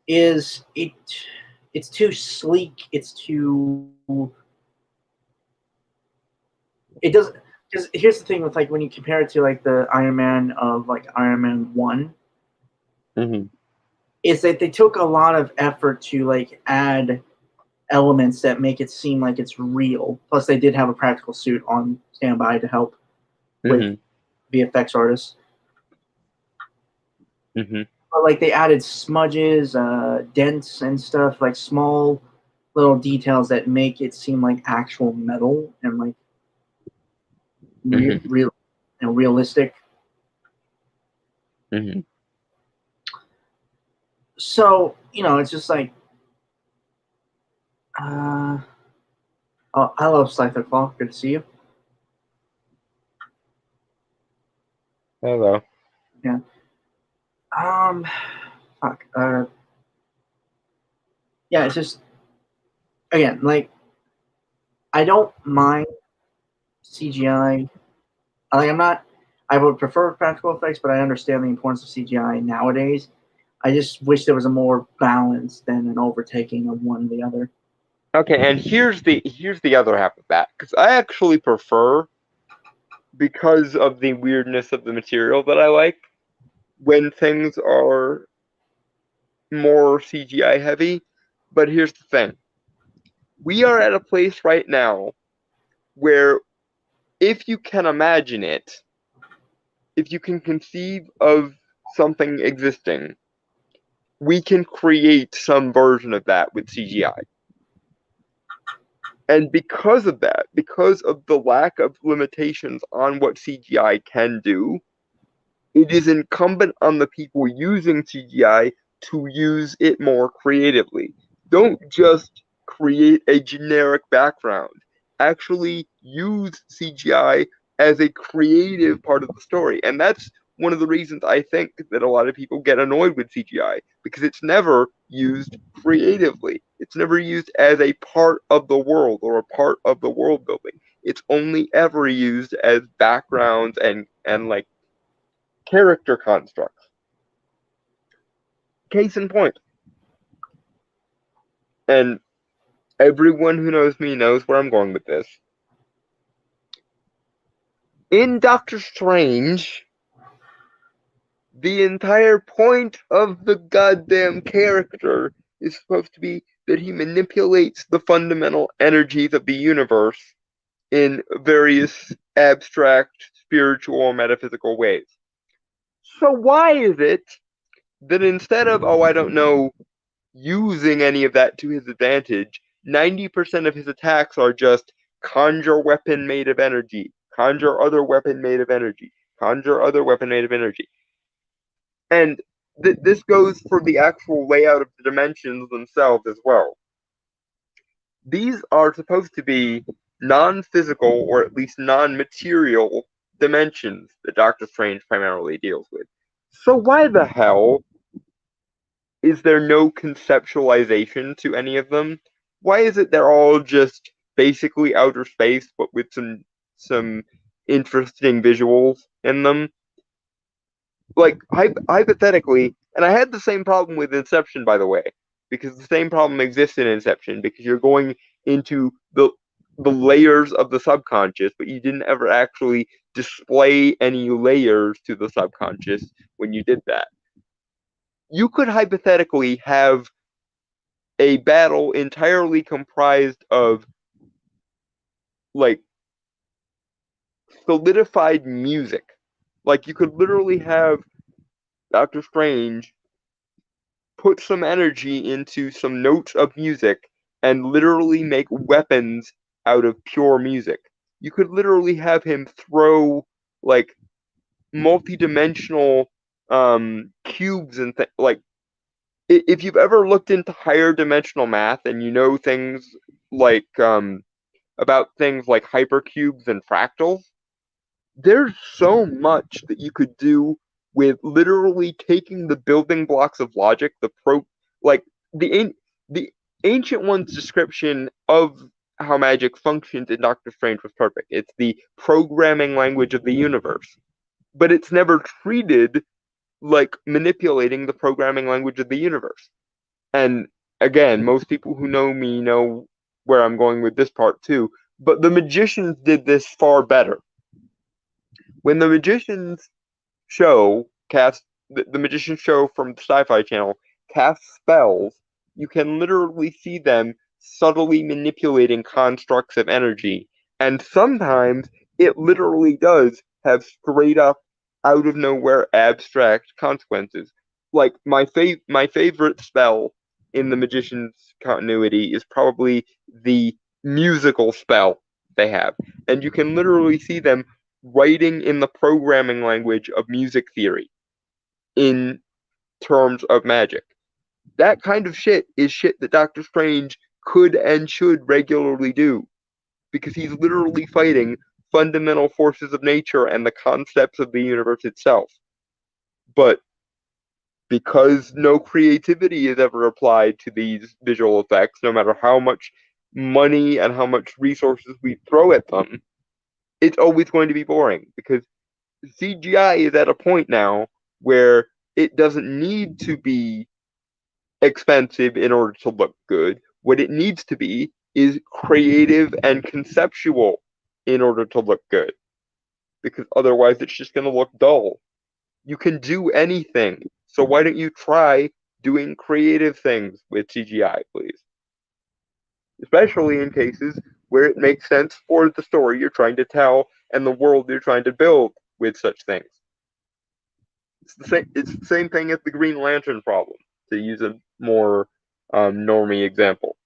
is it's too sleek. It's too it doesn't because here's the thing with like when you compare it to like the Iron Man of like Iron Man 1 Mm-hmm. is that they took a lot of effort to like add elements that make it seem like it's real. Plus, they did have a practical suit on standby to help with Mm-hmm. VFX artists. Mm-hmm. But like they added smudges, dents, and stuff like small little details that make it seem like actual metal and like Mm-hmm. real, realistic. Mm-hmm. So it's just like, uh, oh, I love Scyther Claw. Good to see you. Hello. Yeah. Fuck. Yeah. It's just again like I don't mind CGI. Like I'm not. I would prefer practical effects, but I understand the importance of CGI nowadays. I just wish there was a more balance than an overtaking of one or the other. Okay, and here's the other half of that, because I actually prefer, because of the weirdness of the material that I like, when things are more CGI heavy. But here's the thing: we are at a place right now where, if you can imagine it, if you can conceive of something existing, we can create some version of that with CGI. And because of that, because of the lack of limitations on what CGI can do, it is incumbent on the people using CGI to use it more creatively. Don't just create a generic background. Actually use CGI as a creative part of the story. And that's one of the reasons I think that a lot of people get annoyed with CGI, because it's never used creatively. It's never used as a part of the world or a part of the world building. It's only ever used as backgrounds and like character constructs. Case in point. And everyone who knows me knows where I'm going with this. In Doctor Strange, the entire point of the goddamn character is supposed to be that he manipulates the fundamental energies of the universe in various abstract, spiritual, or metaphysical ways. So why is it that instead of, oh, I don't know, using any of that to his advantage, 90% of his attacks are just conjure weapon made of energy, conjure other weapon made of energy, conjure other weapon made of energy. And this goes for the actual layout of the dimensions themselves as well. These are supposed to be non physical, or at least non material dimensions that Doctor Strange primarily deals with. So why the hell is there no conceptualization to any of them? Why is it they're all just basically outer space, but with some interesting visuals in them? Like hypothetically, And I had the same problem with Inception, by the way, because the same problem exists in Inception, because you're going into the layers of the subconscious, but you didn't ever actually display any layers to the subconscious when you did that. You could hypothetically have a battle entirely comprised of like solidified music. Like you could literally have Doctor Strange put some energy into some notes of music and literally make weapons out of pure music. You could literally have him throw like multi-dimensional cubes and like if you've ever looked into higher dimensional math and you know things like about things like hypercubes and fractals, there's so much that you could do with literally taking the building blocks of logic, like the the ancient one's description of how magic functions in Doctor Strange was perfect. It's the programming language of the universe, but it's never treated like manipulating the programming language of the universe. And again, most people who know me know where I'm going with this part too. But the magicians did this far better. When the magicians show cast the magician show from the Sci-Fi Channel cast spells, you can literally see them subtly manipulating constructs of energy, and sometimes it literally does have straight up out of nowhere abstract consequences. Like my favorite spell in the magician's continuity is probably the musical spell they have, and you can literally see them writing in the programming language of music theory in terms of magic. That kind of shit is shit that Doctor Strange could and should regularly do because he's literally fighting fundamental forces of nature and the concepts of the universe itself. But because no creativity is ever applied to these visual effects, no matter how much money and how much resources we throw at them, it's always going to be boring because CGI is at a point now where it doesn't need to be expensive in order to look good. What it needs to be is creative and conceptual in order to look good. Because otherwise it's just going to look dull. You can do anything. So why don't you try doing creative things with CGI, please? Especially in cases where it makes sense for the story you're trying to tell and the world you're trying to build with such things. It's the same thing as the Green Lantern problem, to use a more normie example.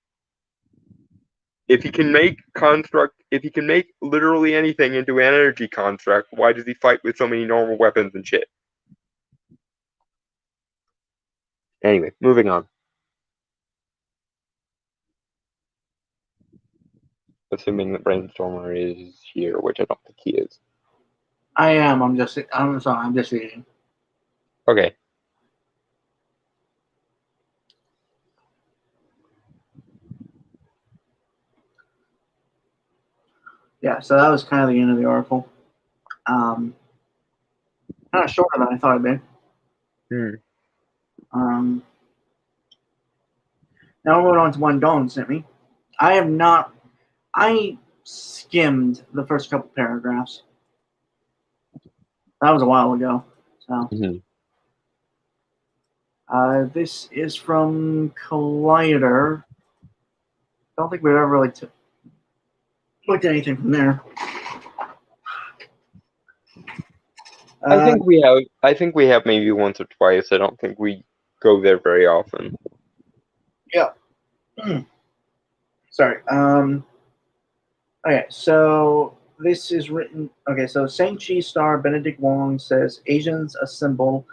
If he can make literally anything into an energy construct, why does he fight with so many normal weapons and shit? Anyway, moving on. Assuming that Brainstormer is here, which I don't think he is. I am. I'm sorry. I'm just reading. Okay. Yeah. So that was kind of the end of the article. Kind of shorter than I thought it'd be. Now we're moving on to one Dawn sent me. I skimmed the first couple paragraphs. That was a while ago. So this is from Collider. Don't think we've ever really looked at anything from there. I think we have maybe once or twice. I don't think we go there very often. Yeah. Sorry. Okay, so this is written. Okay, so Shang-Chi star Benedict Wong says Asians assemble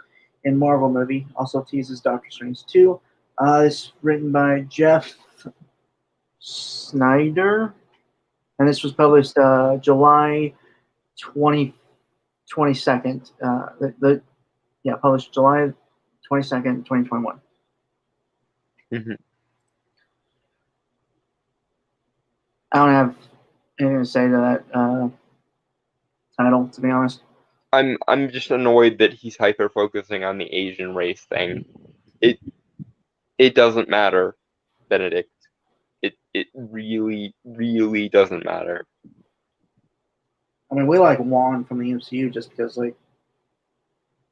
in Marvel movie. Also teases Doctor Strange 2. It's written by Jeff Snyder, and this was published July 22nd. Published July 22nd, 2021. Mm-hmm. I don't have anything to say to that title, to be honest. I'm just annoyed that he's hyper focusing on the Asian race thing. It it doesn't matter, Benedict. It really, really doesn't matter. I mean, we like Juan from the MCU just because like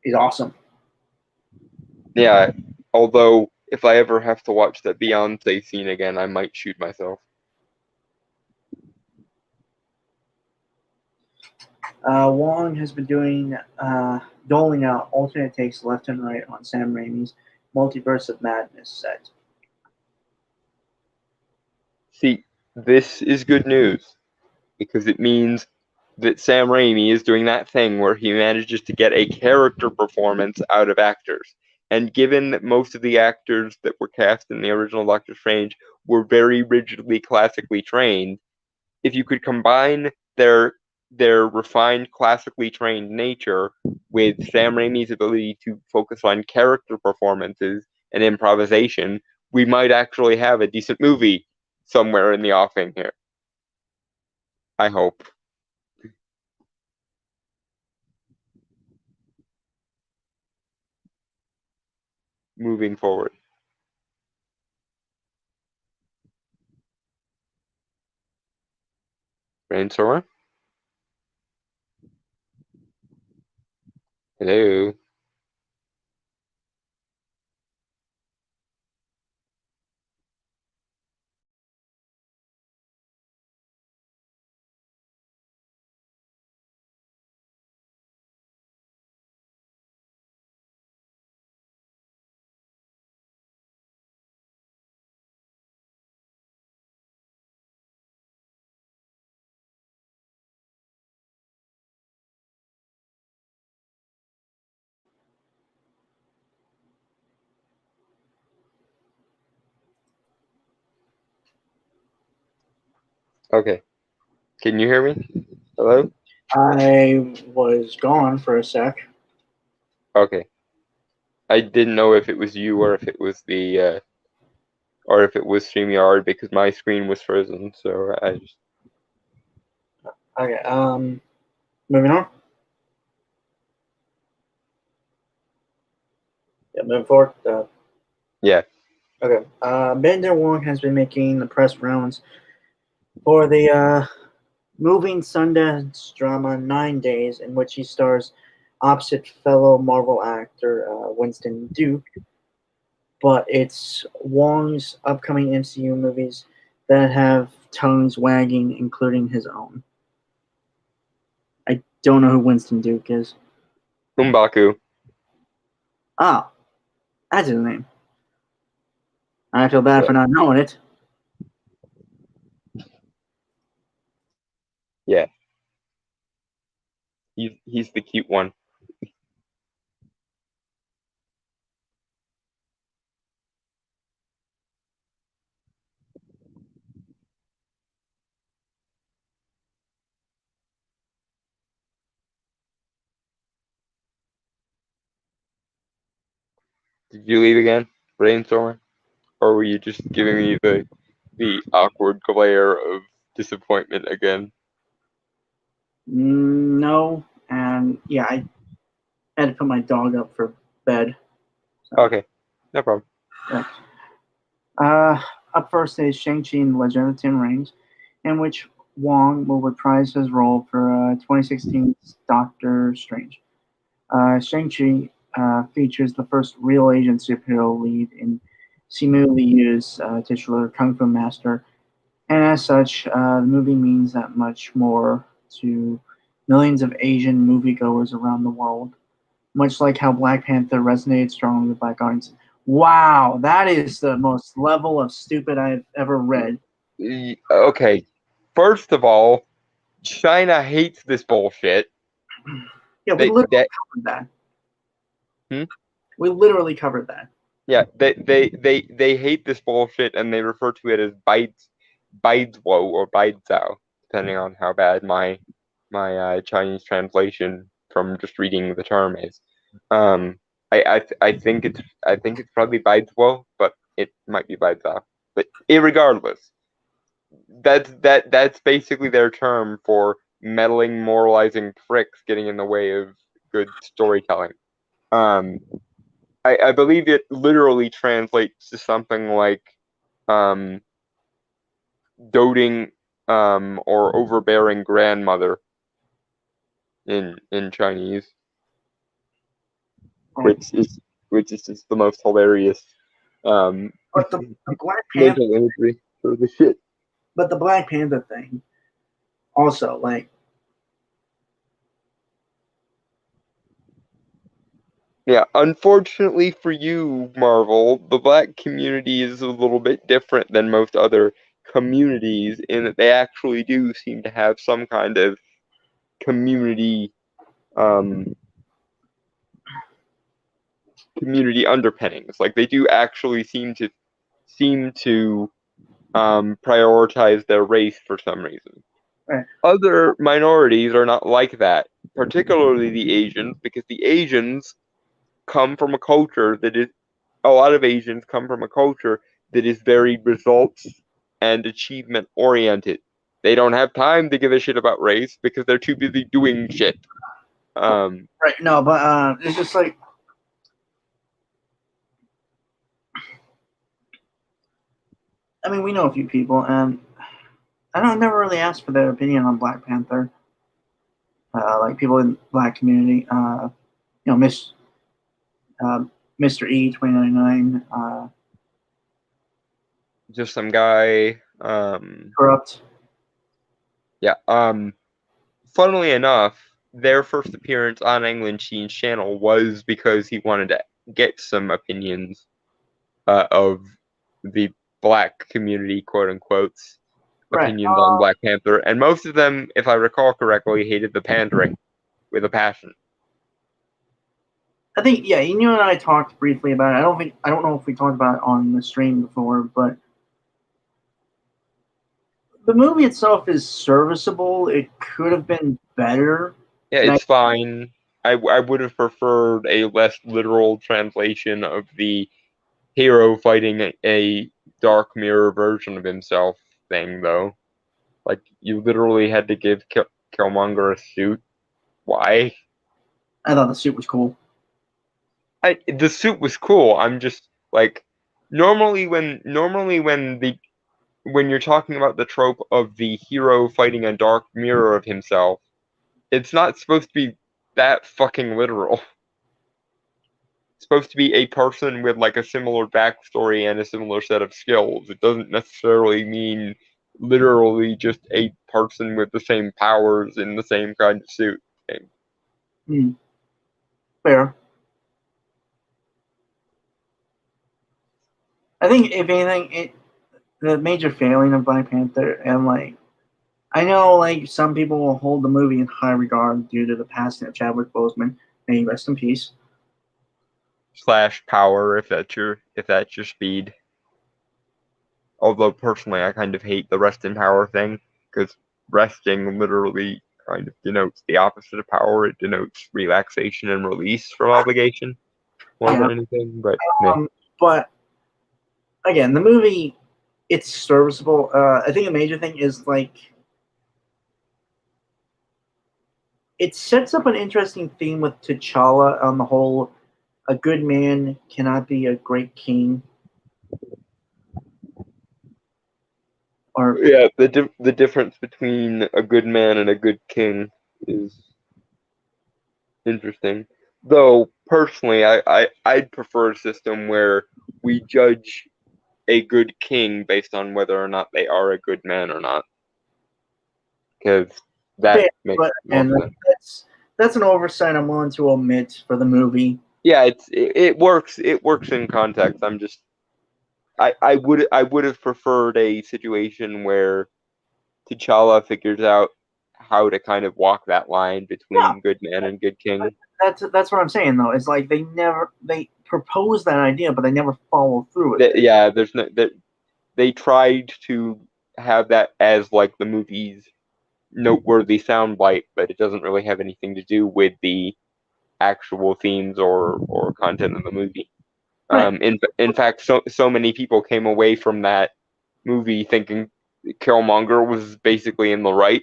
he's awesome. Yeah, although if I ever have to watch that Beyonce scene again, I might shoot myself. Wong has been doling out alternate takes left and right on Sam Raimi's Multiverse of Madness set. See, this is good news because it means that Sam Raimi is doing that thing where he manages to get a character performance out of actors. And given that most of the actors that were cast in the original Doctor Strange were very rigidly classically trained, if you could combine their refined classically trained nature with Sam Raimi's ability to focus on character performances and improvisation, we might actually have a decent movie somewhere in the offing here. I hope. Moving forward. Brainstormer? Hello? Okay. Can you hear me? Hello? I was gone for a sec. Okay. I didn't know if it was you or if it was the or if it was StreamYard because my screen was frozen, so I just Okay. Moving on. Yeah, moving forward. yeah. Okay. Bender Wong has been making the press rounds for the moving Sundance drama 9 Days, in which he stars opposite fellow Marvel actor Winston Duke. But it's Wong's upcoming MCU movies that have tongues wagging, including his own. I don't know who Winston Duke is. Umbaku. Ah, that's his name. I feel bad Yeah. for not knowing it. Yeah. He's the cute one. Did you leave again, Brainstormer? Or were you just giving me the awkward glare of disappointment again? No, and yeah, I had to put my dog up for bed. So. Okay. No problem. Yeah. Up first is Shang-Chi and the Legend of the Ten Rings, in which Wong will reprise his role for 2016's Doctor Strange. Shang-Chi features the first real Asian superhero lead in Simu Liu's titular Kung Fu master, and as such, the movie means that much more to millions of Asian moviegoers around the world, much like how Black Panther resonated strongly with Black audiences. Wow, that is the most level of stupid I've ever read. Okay. First of all, China hates this bullshit. Yeah, we literally covered that. Hmm? We literally covered that. Yeah, they hate this bullshit and they refer to it as Baizuo or Baidzao, depending on how bad my Chinese translation from just reading the term is. I think it's probably Baizuo, but it might be Baidzao. But irregardless, that's basically their term for meddling, moralizing pricks getting in the way of good storytelling. I believe it literally translates to something like doting or overbearing grandmother in Chinese, which is just the most hilarious But the Black Panther, mental imagery for the shit. but the Black Panther thing, also like. Yeah, unfortunately for you, Marvel, the black community is a little bit different than most other communities in that they actually do seem to have some kind of community um, community underpinnings. Like they do actually seem to prioritize their race for some reason. Right. Other minorities are not like that, particularly the Asians, because the Asians come from a culture that is a lot of Asians come from a culture that is very results and achievement oriented. They don't have time to give a shit about race because they're too busy doing shit. Right. No, but it's just like. I mean, we know a few people, and I never really asked for their opinion on Black Panther. Like people in the black community, Mr. E 2099, Just some guy. corrupt. Yeah. Funnily enough, their first appearance on England Sheen's channel was because he wanted to get some opinions of the black community, quote unquote, Right. opinions on Black Panther, and most of them, if I recall correctly, hated the pandering with a passion. I think you and I talked briefly about it. I don't know if we talked about it on the stream before, but the movie itself is serviceable. It could have been better. Yeah, it's fine. I would have preferred a less literal translation of the hero fighting a dark mirror version of himself thing, though. Like, you literally had to give Killmonger a suit. Why? I thought the suit was cool. The suit was cool. I'm just like normally when you're talking about the trope of the hero fighting a dark mirror of himself, it's not supposed to be that fucking literal. It's supposed to be a person with like a similar backstory and a similar set of skills. It doesn't necessarily mean literally just a person with the same powers in the same kind of suit thing. Fair. I think if anything, the major failing of Black Panther, and like I know like some people will hold the movie in high regard due to the passing of Chadwick Boseman. May he rest in peace. / power if that's your speed. Although personally I kind of hate the rest in power thing, because resting literally kind of denotes the opposite of power. It denotes relaxation and release from obligation more than anything. But but again, the movie, it's serviceable. I think the major thing is like it sets up an interesting theme with T'Challa on the whole. A good man cannot be a great king. Or yeah, the difference between a good man and a good king is interesting. Though personally, I'd prefer a system where we judge a good king based on whether or not they are a good man or not, because that makes more sense. That's an oversight I'm willing to omit for the movie. Yeah, it works. It works in context. I'm just I would have preferred a situation where T'Challa figures out how to kind of walk that line between good man and good king. That's what I'm saying though. It's like they propose that idea, but they never follow through with it. Yeah, there's no that they tried to have that as like the movie's noteworthy soundbite, but it doesn't really have anything to do with the actual themes or content of the movie. Right. In fact, so many people came away from that movie thinking Killmonger was basically in the right.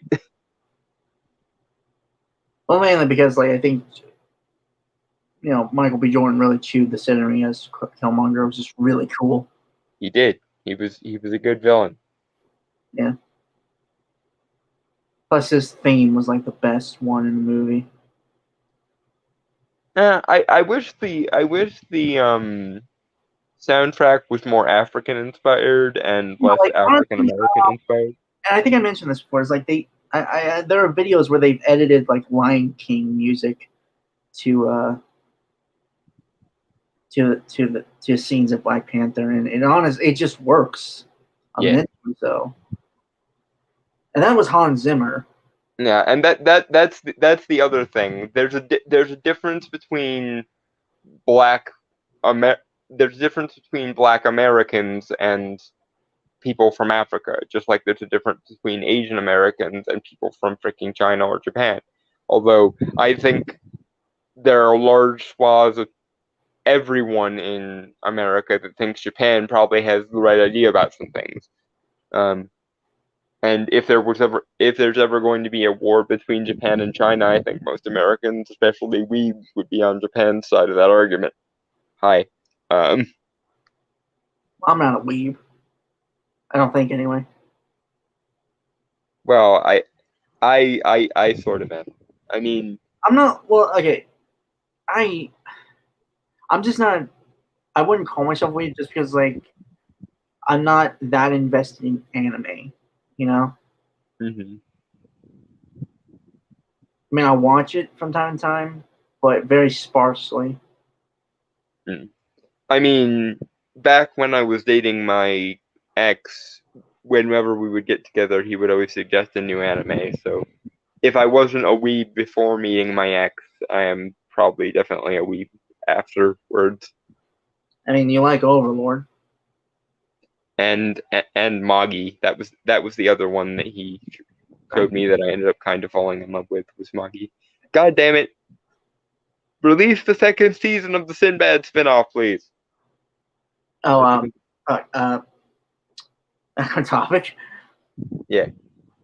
Well, mainly because like I think Michael B. Jordan really chewed the scenery as Killmonger. It was just really cool. He did. He was a good villain. Yeah. Plus, his theme was like the best one in the movie. I wish the soundtrack was more African inspired and less Like African honestly, American inspired. and I think I mentioned this before. It's like there are videos where they've edited like Lion King music to to scenes of Black Panther, and it just works. Yeah. So, and that was Hans Zimmer. Yeah, and that's the other thing. There's a difference between black there's a difference between Black Americans and people from Africa, just like there's a difference between Asian Americans and people from freaking China or Japan. Although I think there are large swaths of everyone in America that thinks Japan probably has the right idea about some things. And if there's ever going to be a war between Japan and China, I think most Americans, especially weebs, would be on Japan's side of that argument. Hi. I'm not a weeb. I don't think anyway. Well, I sort of am. I mean, I'm not. Well, okay. I'm just not. I wouldn't call myself weeb just because like I'm not that invested in anime. You know. mhm. I mean, I watch it from time to time, but very sparsely. I mean, back when I was dating my ex, whenever we would get together, he would always suggest a new anime. So if I wasn't a weeb before meeting my ex, I am probably definitely a weeb afterwards. I mean, you like Overlord. And Magi, that was the other one that he showed me that I ended up kind of falling in love with, was Magi. God damn it! Release the second season of the Sinbad spinoff, please. Oh, topic. Yeah.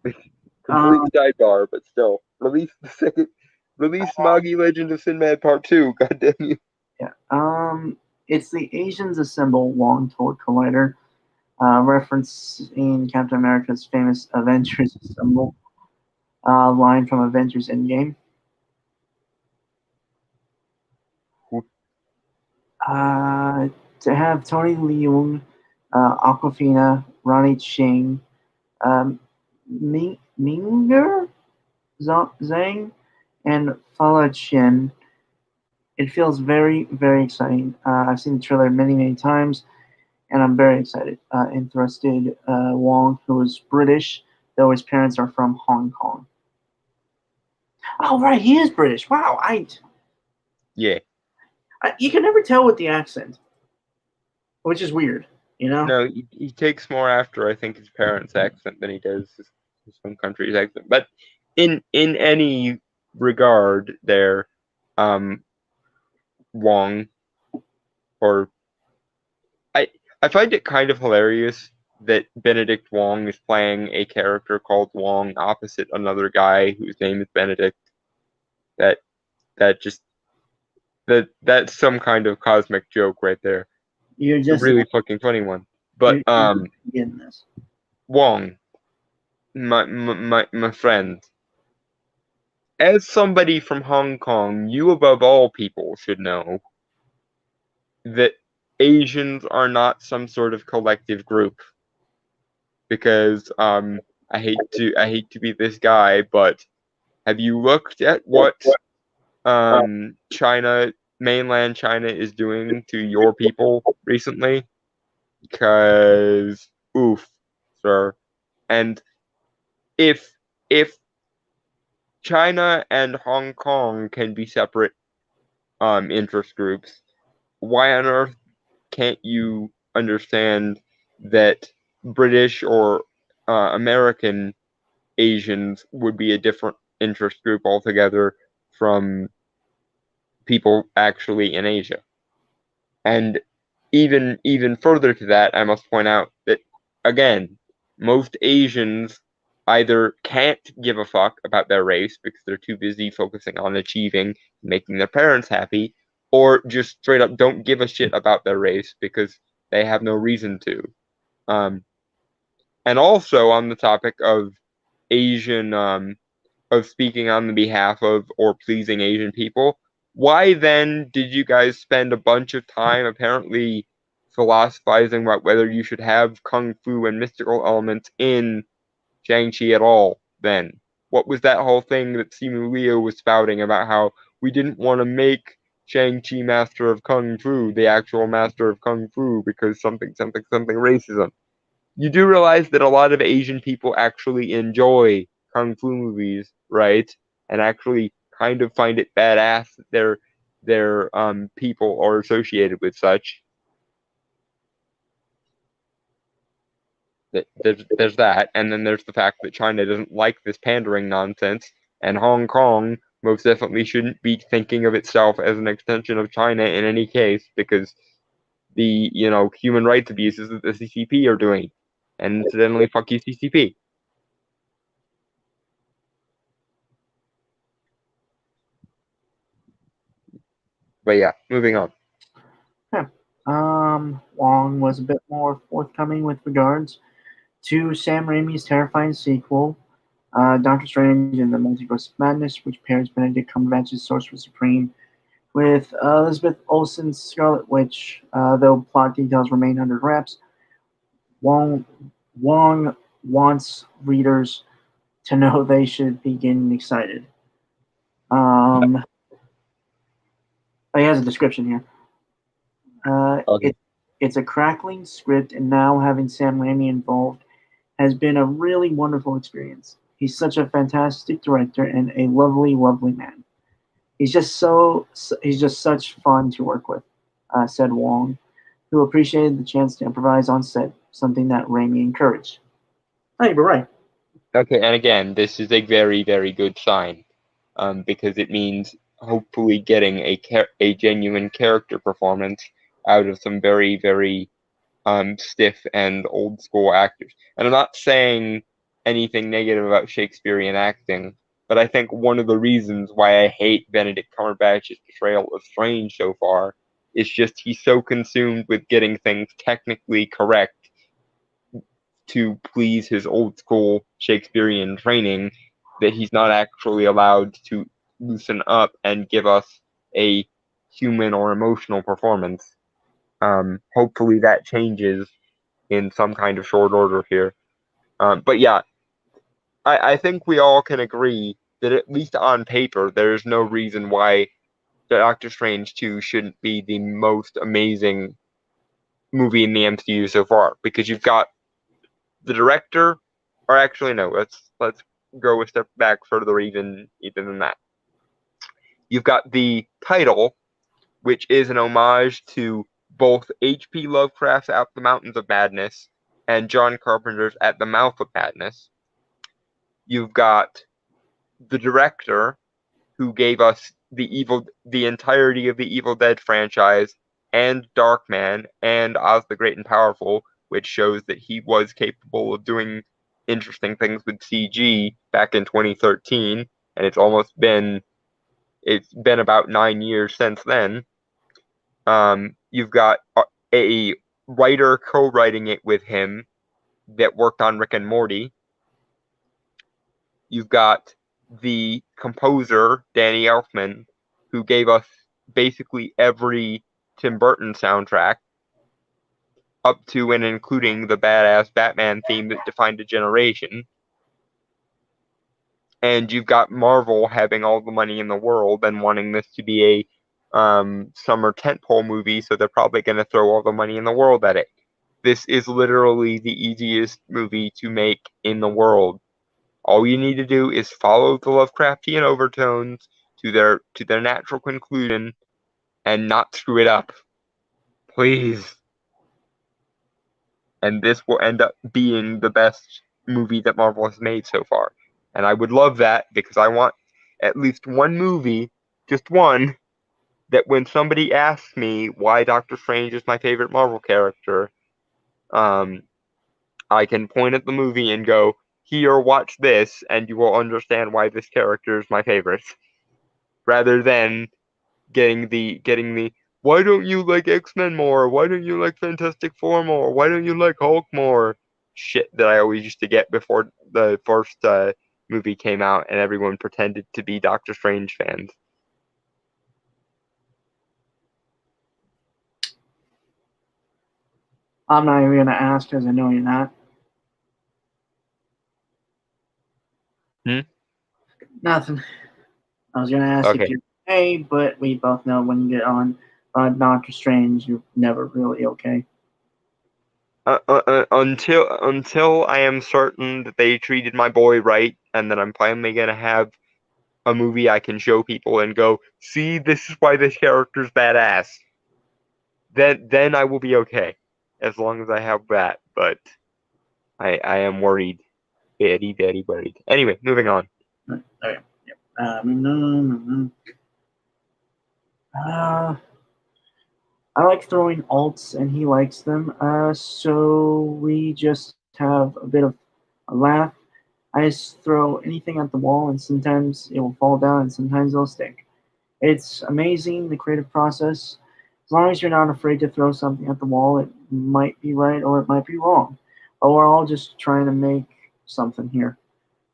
Complete sidebar, but still. Release Magi Legend of Sinbad Part 2. God damn you. Yeah. It's the Asians Assemble Long Torque Collider, referencing Captain America's famous Avengers Assemble line from Avengers Endgame. To have Tony Leung, Aquafina, Ronnie Ching, Minger, Zhang, and Fala Chen. It feels very, very exciting. I've seen the trailer many, many times, and I'm very excited. Interested Wong, who is British, though his parents are from Hong Kong. Oh, right, he is British. Wow, Yeah. You can never tell with the accent, which is weird, you know? No, he takes more after, I think, his parents' accent than he does his home country's accent. But in any regard, there, Wong, or I find it kind of hilarious that Benedict Wong is playing a character called Wong opposite another guy whose name is Benedict. That just that's some kind of cosmic joke right there. You're A just really fucking funny one. But you're getting this. Wong, my friend, as somebody from Hong Kong, you above all people should know that Asians are not some sort of collective group. Because I hate to be this guy, but have you looked at what China, mainland China, is doing to your people recently? Because oof, sir. And if China and Hong Kong can be separate interest groups, why on earth can't you understand that British or American Asians would be a different interest group altogether from people actually in Asia? And even further to that, I must point out that again, most Asians either can't give a fuck about their race because they're too busy focusing on achieving, making their parents happy, or just straight up don't give a shit about their race because they have no reason to. Um, and also on the topic of Asian, of speaking on the behalf of or pleasing Asian people, why then did you guys spend a bunch of time apparently philosophizing about whether you should have kung fu and mystical elements in Shang-Chi at all then? What was that whole thing that Simu Liu was spouting about how we didn't want to make Shang-Chi master of kung fu the actual master of kung fu because something, something, something racism? You do realize that a lot of Asian people actually enjoy kung fu movies, right? And actually kind of find it badass that their people are associated with such. There's that, and then there's the fact that China doesn't like this pandering nonsense, and Hong Kong most definitely shouldn't be thinking of itself as an extension of China in any case, because the human rights abuses that the CCP are doing, and incidentally, fuck you, CCP. But yeah, moving on. Yeah. Wong was a bit more forthcoming with regards to Sam Raimi's terrifying sequel, Doctor Strange and the Multiverse of Madness, which pairs Benedict Cumberbatch's Sorcerer Supreme with Elizabeth Olsen's Scarlet Witch, though plot details remain under wraps. Wong, Wong wants readers to know they should be getting excited. Um, he has a description here. Okay. It's a crackling script, and now having Sam Raimi involved has been a really wonderful experience. He's such a fantastic director and a lovely, lovely man. He's just such fun to work with, said Wong, who appreciated the chance to improvise on set, something that Raimi encouraged. Hey, but right. Okay, and again, this is a very, very good sign, because it means hopefully getting a genuine character performance out of some very, very stiff and old school actors. And I'm not saying anything negative about Shakespearean acting, but I think one of the reasons why I hate Benedict Cumberbatch's portrayal of Strange so far is just he's so consumed with getting things technically correct to please his old school Shakespearean training that he's not actually allowed to loosen up and give us a human or emotional performance. Hopefully that changes in some kind of short order here. But yeah, I think we all can agree that at least on paper, there's no reason why Doctor Strange 2 shouldn't be the most amazing movie in the MCU so far, because you've got the director, or actually no, let's go a step back further even than that. You've got the title, which is an homage to both H.P. Lovecraft's At the Mountains of Madness and John Carpenter's At the Mouth of Madness. You've got the director who gave us the entirety of the Evil Dead franchise and Darkman and Oz the Great and Powerful, which shows that he was capable of doing interesting things with CG back in 2013, and it's been about 9 years since then. You've got a writer co-writing it with him that worked on Rick and Morty. You've got the composer, Danny Elfman, who gave us basically every Tim Burton soundtrack, up to and including the badass Batman theme that defined a generation. And you've got Marvel having all the money in the world and wanting this to be a summer tentpole movie, so they're probably going to throw all the money in the world at it. This is literally the easiest movie to make in the world. All you need to do is follow the Lovecraftian overtones to their natural conclusion and not screw it up. Please. And this will end up being the best movie that Marvel has made so far. And I would love that because I want at least one movie, just one, that when somebody asks me why Doctor Strange is my favorite Marvel character, I can point at the movie and go, here, watch this, and you will understand why this character is my favorite. Rather than getting the why don't you like X-Men more? Why don't you like Fantastic Four more? Why don't you like Hulk more? Shit that I always used to get before the first movie came out, and everyone pretended to be Doctor Strange fans. I'm not even gonna ask because I know you're not. Hmm? Nothing. I was gonna ask if Okay. you're okay, but we both know when you get on Doctor Strange, you're never really okay. Until I am certain that they treated my boy right, and that I'm finally gonna have a movie I can show people and go, see, this is why this character's badass. Then I will be okay, as long as I have that. But I am worried, very very worried. Anyway, moving on. Okay. Yep. No. I like throwing alts, and he likes them. So we just have a bit of a laugh. I just throw anything at the wall, and sometimes it will fall down, and sometimes it'll stick. It's amazing the creative process. As long as you're not afraid to throw something at the wall, it might be right or it might be wrong. But we're all just trying to make something here.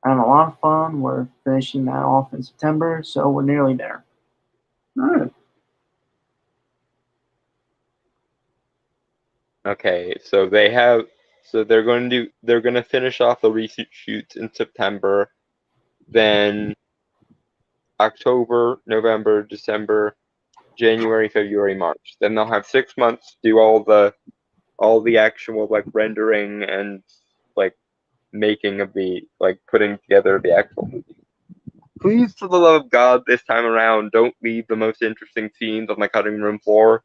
I have a lot of fun. We're finishing that off in September, so we're nearly there. All right. Okay, so they're going to finish off the reshoots in September, then October, November, December, January, February, March. Then they'll have 6 months to do all the actual like rendering and like making of the like putting together the actual movie. Please, for the love of God, this time around, don't leave the most interesting scenes on the cutting room floor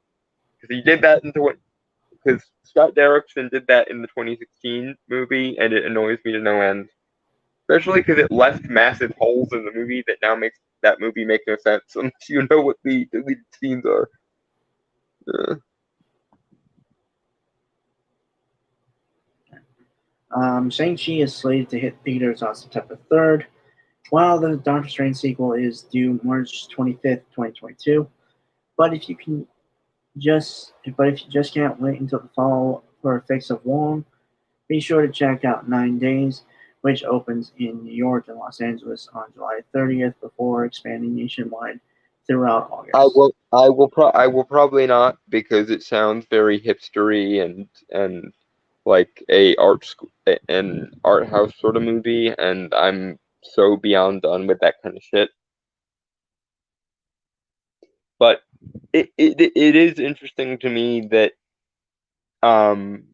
because he did that because Scott Derrickson did that in the 2016 movie, and it annoys me to no end. Especially because it left massive holes in the movie that now makes that movie make no sense unless you know what the deleted scenes are. Uh, Shang-Chi is slated to hit theaters on September 3rd, while the Doctor Strange sequel is due March 25th, 2022. But if you can but if you just can't wait until the fall for a fix of Wong, be sure to check out 9 Days, which opens in New York and Los Angeles on July 30th before expanding nationwide throughout I August. will. I will probably not because it sounds very hipstery and like an art house sort of movie, and I'm so beyond done with that kind of shit. But it is interesting to me that um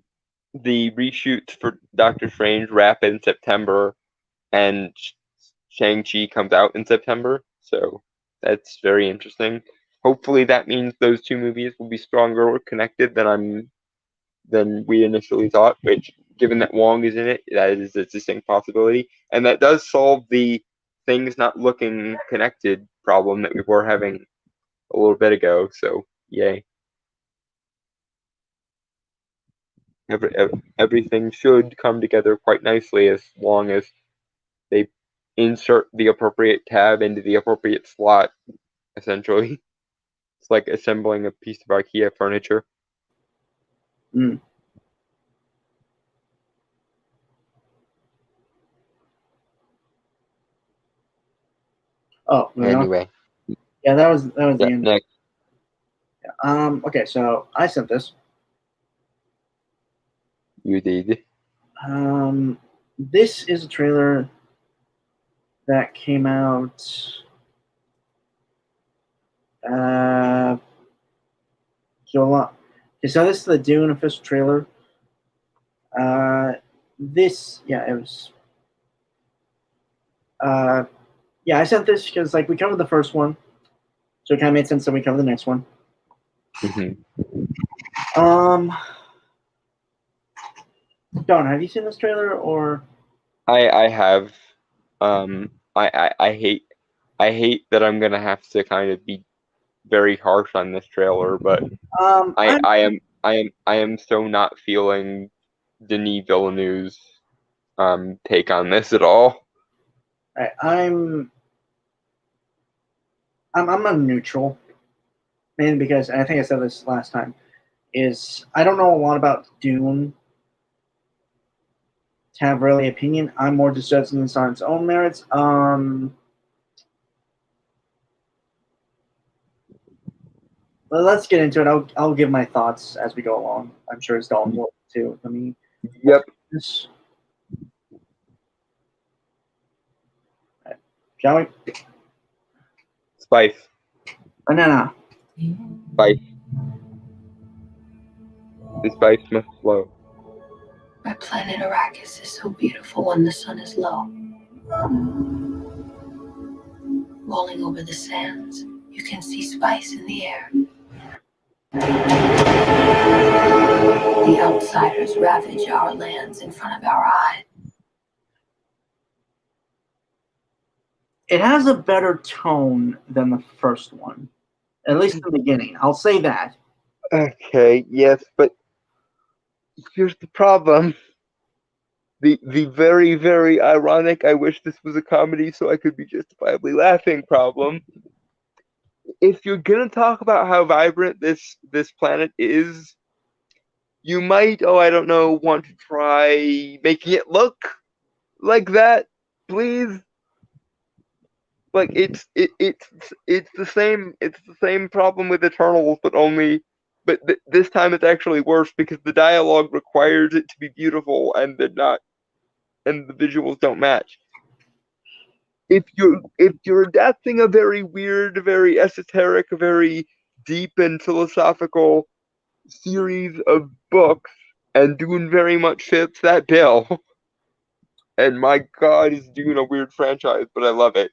the reshoots for Doctor Strange wrap in September and Shang-Chi comes out in September. So that's very interesting. Hopefully that means those two movies will be stronger or connected than we initially thought, which given that Wong is in it, that is a distinct possibility. And that does solve the things not looking connected problem that we were having a little bit ago. So yay. Everything should come together quite nicely as long as they insert the appropriate tab into the appropriate slot, essentially. It's like assembling a piece of IKEA furniture. Mm. Oh, moving on. Anyway, Yeah, that was yeah, the end. next Okay, so I sent this. you did. This is a trailer that came out uh July. Okay, so this is the Dune official trailer. Uh, it was. Uh, yeah, I sent this because like we covered the first one, so it kind of made sense that we cover the next one. Hmm. Um, Don, have you seen this trailer or? I have I hate that I'm gonna have to kind of be very harsh on this trailer, but I I'm I am I am I am so not feeling Denis Villeneuve's take on this at all. I- I'm I'm a neutral. mainly because, and I think I said this last time, is I don't know a lot about Dune to have really opinion. I'm more just judging this on its own merits. Well, let's get into it. I'll give my thoughts as we go along. I'm sure it's Dalton will too. Let me. Yep. This. Right. Shall we? Spice. Banana. Spice. The spice must flow. My planet Arrakis is so beautiful when the sun is low. Rolling over the sands, you can see spice in the air. The outsiders ravage our lands in front of our eyes. It has a better tone than the first one, at least in the beginning. I'll say that. Okay, yes, but here's the problem. The very, very ironic, I wish this was a comedy so I could be justifiably laughing problem. If you're gonna talk about how vibrant this planet is, you might, I don't know, want to try making it look like that, please. Like it's the same problem with Eternals, but this time it's actually worse because the dialogue requires it to be beautiful and the visuals don't match. If you're adapting a very weird, very esoteric, very deep and philosophical series of books, and Dune very much fits that bill. And my God, is Dune a weird franchise, but I love it.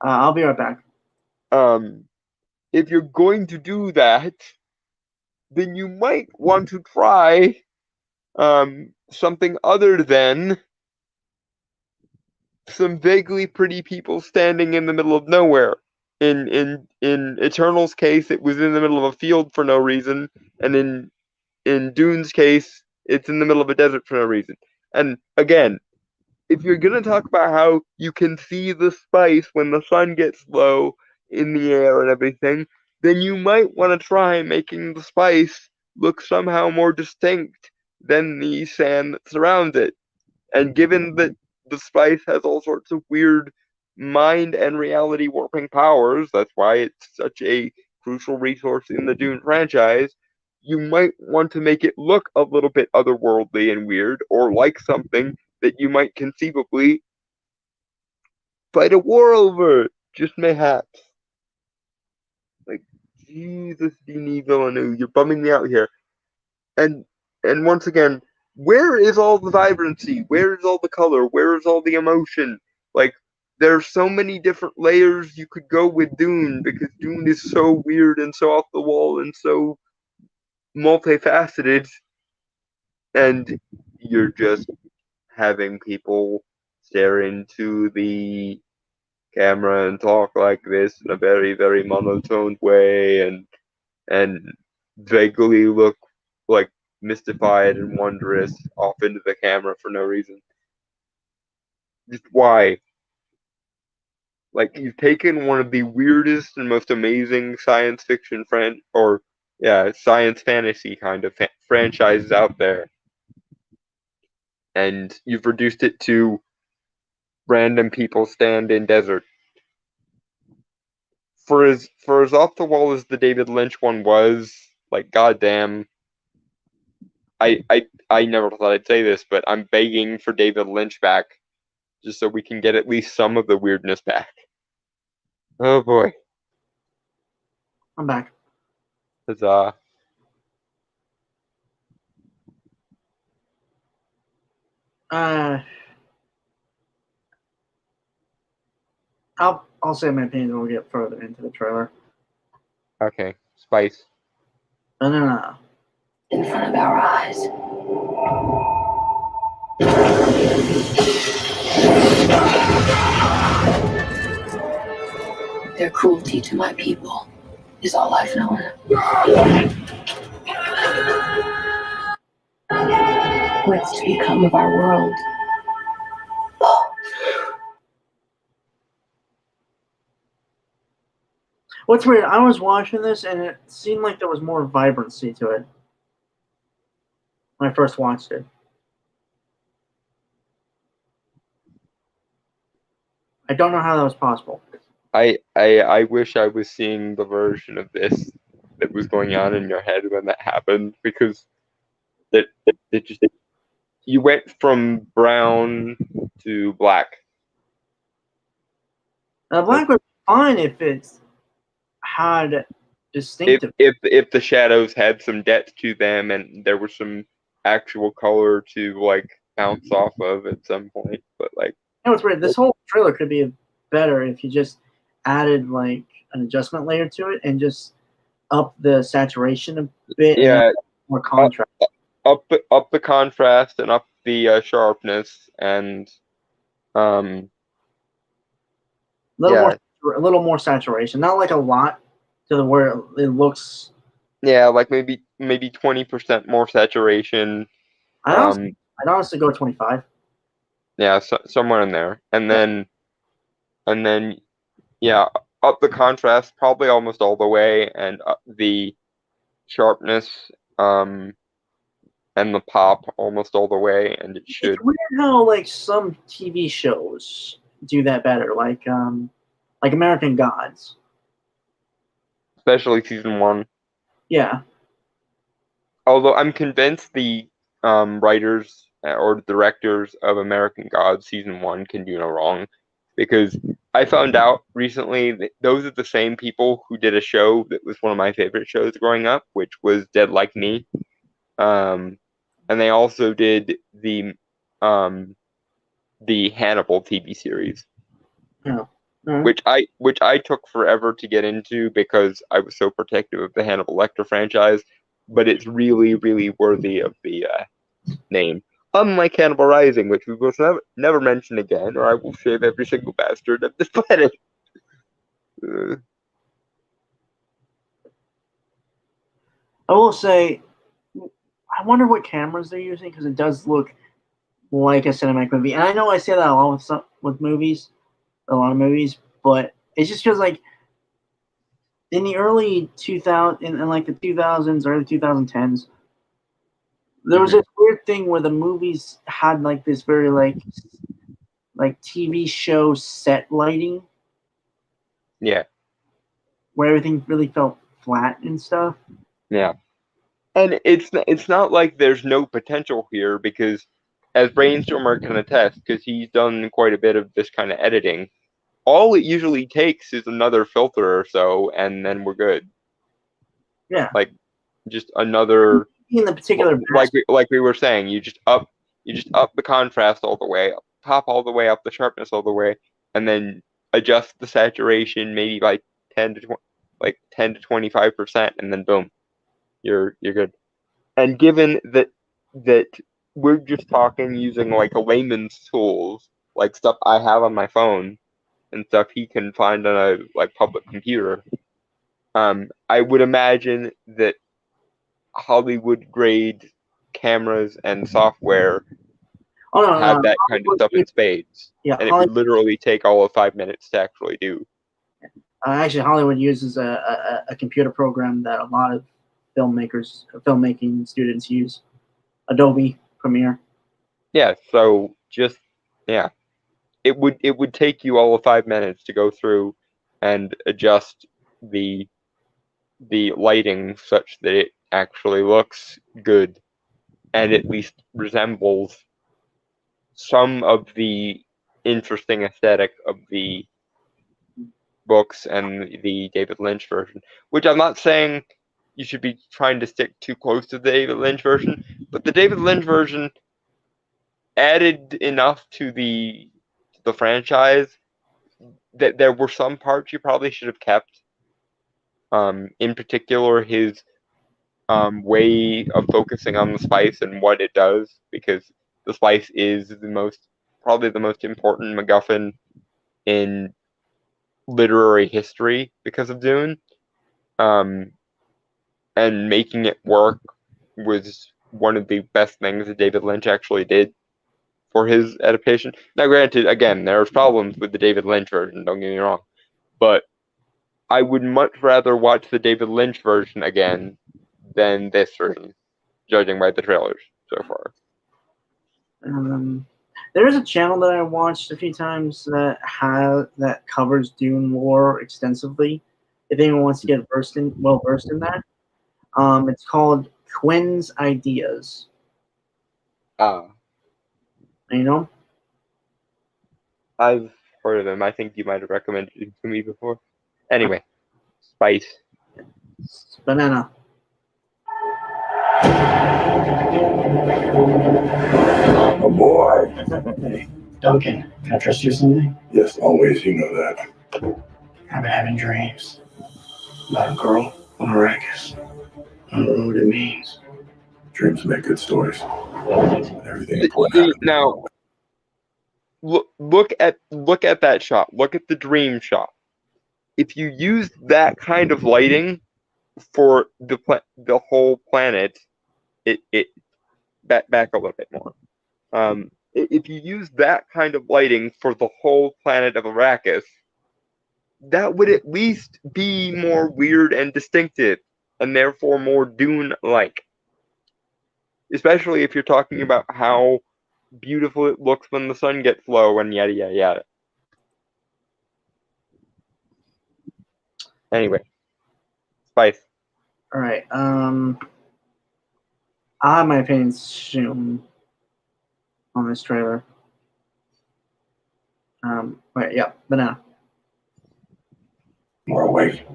I'll be right back. If you're going to do that, then you might want to try something other than some vaguely pretty people standing in the middle of nowhere. In Eternal's case, it was in the middle of a field for no reason, and in Dune's case, it's in the middle of a desert for no reason. And again, if you're gonna talk about how you can see the spice when the sun gets low in the air and everything, then you might want to try making the spice look somehow more distinct than the sand that surrounds it. And given that the spice has all sorts of weird mind and reality warping powers, that's why it's such a crucial resource in the Dune franchise, you might want to make it look a little bit otherworldly and weird, or like something that you might conceivably fight a war over, just mayhaps. Like, Jesus, Denis Villeneuve, you're bumming me out here. And once again, where is all the vibrancy? Where is all the color? Where is all the emotion? Like, there's so many different layers you could go with Dune because Dune is so weird and so off the wall and so multifaceted, and you're just having people stare into the camera and talk like this in a very, very monotone way and vaguely look like mystified and wondrous off into the camera for no reason. Just why? Like, you've taken one of the weirdest and most amazing science fiction science fantasy kind of franchises out there, and you've reduced it to random people stand in desert. For as off the wall as the David Lynch one was, like, goddamn, I never thought I'd say this, but I'm begging for David Lynch back, just so we can get at least some of the weirdness back. Oh boy. I'm back. Huzzah. I'll say my opinion when we get further into the trailer. Okay, spice. Banana. In front of our eyes. Their cruelty to my people is all I've known. What's to become of our world? What's weird, I was watching this and it seemed like there was more vibrancy to it when I first watched it. I don't know how that was possible. I wish I was seeing the version of this that was going on in your head when that happened, because it just you went from brown to black. Now, black was fine if it had distinctive. If the shadows had some depth to them and there was some actual color to like bounce off of at some point, but like You know what's weird? This whole trailer could be better if you just added like an adjustment layer to it and just up the saturation a bit. yeah, And more contrast. up the contrast and up the sharpness and A little more saturation, not like a lot to the where it looks. yeah, like maybe 20% more saturation. I'd honestly go 25. Yeah, somewhere in there, and then yeah, up the contrast probably almost all the way, and up the sharpness, and the pop almost all the way, and it should. It's weird how like some TV shows do that better, like American Gods. Especially season 1. Yeah. Although I'm convinced the writers or directors of American Gods season 1 can do no wrong, because I found out recently that those are the same people who did a show that was one of my favorite shows growing up, which was Dead Like Me. And they also did the Hannibal TV series. Yeah. Mm-hmm. Which I took forever to get into because I was so protective of the Hannibal Lecter franchise, but it's really, really worthy of the name. Unlike Hannibal Rising, which we will never mention again, or I will shave every single bastard of this planet. I will say, I wonder what cameras they're using, because it does look like a cinematic movie. And I know I say that a lot with movies, a lot of movies, but it's just because like in the early 2000s, in like the 2000s, early 2010s, there was this weird thing where the movies had like this very like TV show set lighting. Yeah. Where everything really felt flat and stuff. Yeah. And it's not like there's no potential here, because as Brainstormer can attest, because he's done quite a bit of this kind of editing, all it usually takes is another filter or so, and then we're good. Yeah. Like just another. In the particular, like we were saying, you just up the contrast all the way, up top all the way, up the sharpness all the way, and then adjust the saturation maybe by 10 to 25%, and then boom, you're good. And given that we're just talking using like a layman's tools, like stuff I have on my phone and stuff he can find on a like public computer, I would imagine that Hollywood grade cameras and software have that kind of stuff in spades. Yeah, and it would literally take all of 5 minutes to actually do. Actually, Hollywood uses a computer program that a lot of filmmaking students use, Adobe Premiere. Yeah, so just it would take you all of 5 minutes to go through and adjust the lighting such that it actually looks good and at least resembles some of the interesting aesthetic of the books and the David Lynch version, which I'm not saying you should be trying to stick too close to the David Lynch version, but the David Lynch version added enough to the franchise that there were some parts you probably should have kept. In particular, his way of focusing on the spice and what it does, because the spice is probably the most important MacGuffin in literary history because of Dune. And making it work was one of the best things that David Lynch actually did for his adaptation. Now, granted, again, there's problems with the David Lynch version, don't get me wrong, but I would much rather watch the David Lynch version again than this version, judging by the trailers so far. There is a channel that I watched a few times that covers Dune lore extensively. If anyone wants to get well versed in that, it's called Quinn's Ideas. You know, I've heard of him. I think you might have recommended it to me before. Anyway, Spice. Banana. Oh boy. Hey, Duncan, can I trust you with something? Yes, always. You know that. I've been having dreams about a girl on Arrakis. I don't know what it means. Dreams make good stories. Everything important happens. Now, look at that shot. Look at the dream shot. If you use that kind of lighting for the whole planet, it back a little bit more. If you use that kind of lighting for the whole planet of Arrakis, that would at least be more weird and distinctive, and therefore more Dune-like. Especially if you're talking about how beautiful it looks when the sun gets low and yada yada yada. Anyway, Spice. All right. I'll have my opinions soon on this trailer. Wait, yeah, banana. More awake.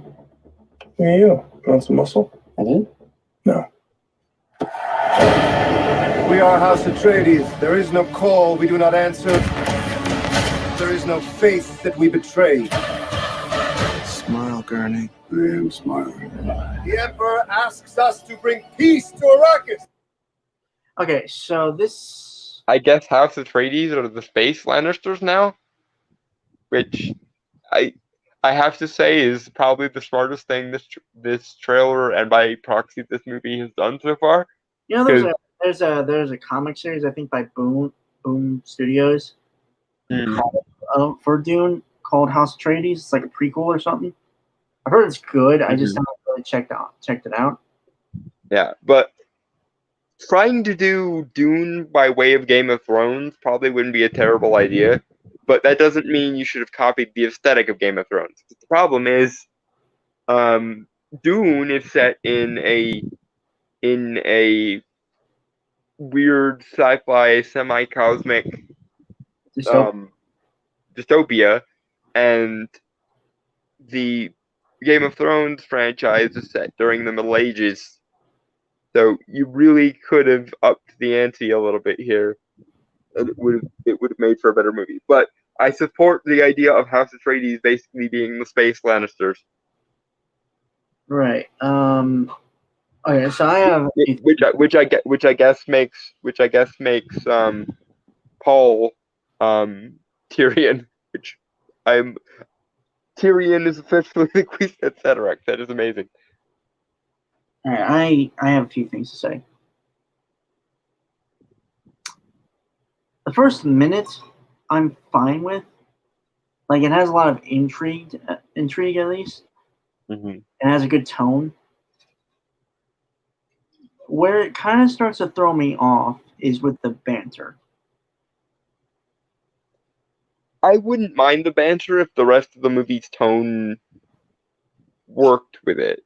Hey, you. Want some muscle? I did? No. We are House Atreides. There is no call we do not answer. There is no faith that we betray. Smile, Gurney. I am smiling. The Emperor asks us to bring peace to Arrakis. Okay, so this. I guess House Atreides are the space Lannisters now, which I have to say is probably the smartest thing this trailer and by proxy this movie has done so far. You know, there's a comic series I think by Boom Studios for Dune called House Atreides. It's like a prequel or something. I've heard it's good. I just haven't really checked it out. Yeah, but trying to do Dune by way of Game of Thrones probably wouldn't be a terrible idea. But that doesn't mean you should have copied the aesthetic of Game of Thrones. The problem is, Dune is set in a weird sci-fi semi-cosmic dystopia, and the Game of Thrones franchise is set during the Middle Ages. So you really could have upped the ante a little bit here, and it would have made for a better movie. But I support the idea of House Atreides basically being the space Lannisters. Right. Okay, so I have which I guess makes Paul Tyrion, which Tyrion is officially the Kwisatz Haderach. That is amazing. All right, I have a few things to say. The first minute, I'm fine with. Like, it has a lot of intrigue at least. Mm-hmm. It has a good tone. Where it kind of starts to throw me off is with the banter. I wouldn't mind the banter if the rest of the movie's tone worked with it.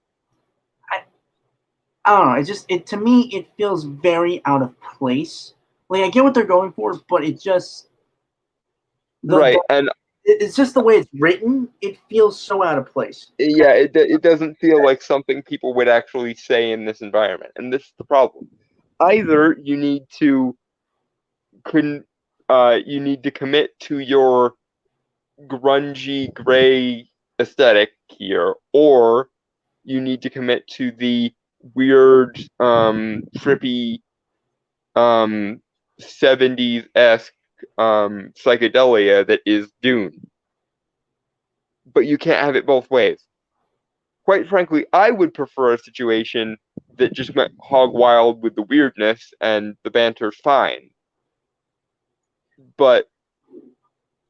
I don't know. To me, it feels very out of place. Like, I get what they're going for, but it just and it's just the way it's written. It feels so out of place. Yeah, it doesn't feel like something people would actually say in this environment, and this is the problem. Either you need to commit to your grungy gray aesthetic here, or you need to commit to the weird, trippy, 70s-esque psychedelia that is Dune. But you can't have it both ways. Quite frankly, I would prefer a situation that just went hog wild with the weirdness and the banter's fine. But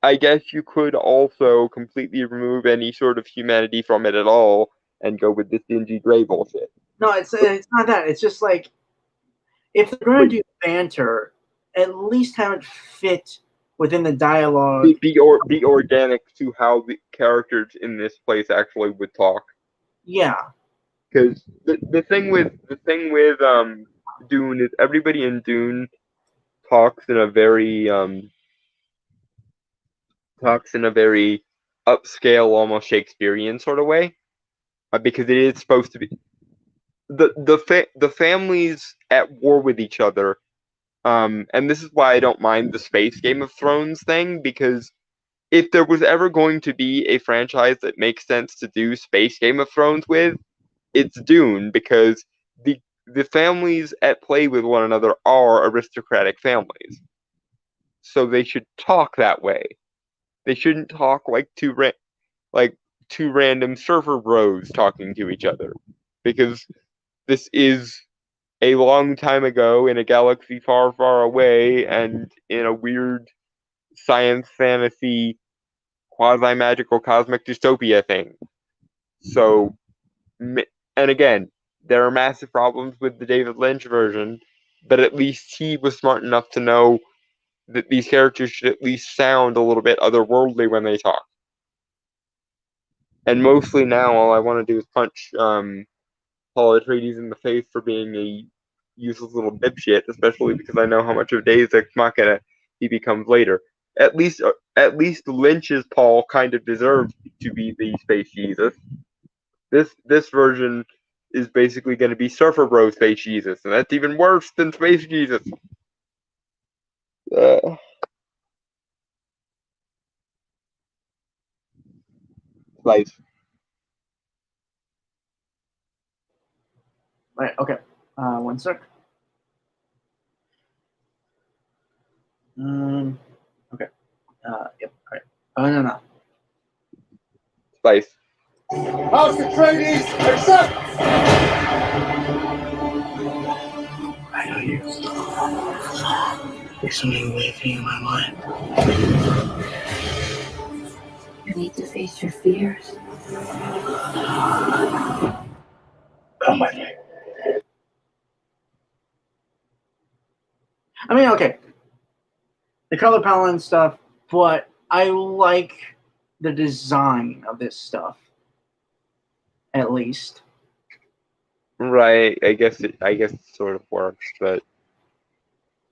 I guess you could also completely remove any sort of humanity from it at all and go with this dingy gray bullshit. No, it's not that. It's just like if they're going to do banter, at least have it fit within the dialogue. Be organic to how the characters in this place actually would talk. Yeah, Because the thing with Dune is everybody in Dune talks in a very upscale, almost Shakespearean sort of way, because it is supposed to be the families at war with each other. And this is why I don't mind the space Game of Thrones thing, because if there was ever going to be a franchise that makes sense to do space Game of Thrones with, it's Dune, because the families at play with one another are aristocratic families. So they should talk that way. They shouldn't talk like two random surfer bros talking to each other, because this is a long time ago in a galaxy far, far away and in a weird science fantasy quasi-magical cosmic dystopia thing. So, and again, there are massive problems with the David Lynch version, but at least he was smart enough to know that these characters should at least sound a little bit otherworldly when they talk. And mostly now, all I want to do is punch Paul Atreides in the face for being a useless little dipshit, especially because I know how much of Deus Ex Machina he becomes later. At least Lynch's Paul kind of deserved to be the space Jesus. This version is basically going to be Surfer Bro Space Jesus, and that's even worse than Space Jesus. Life. right. Okay. One sec. Okay. Yep. All right. Oh no. Spice. House Atreides, accept! I know you. There's something waving in my mind. You need to face your fears. Come with me. I mean, okay. The color palette and stuff, but I like the design of this stuff. At least. Right. I guess it sort of works, but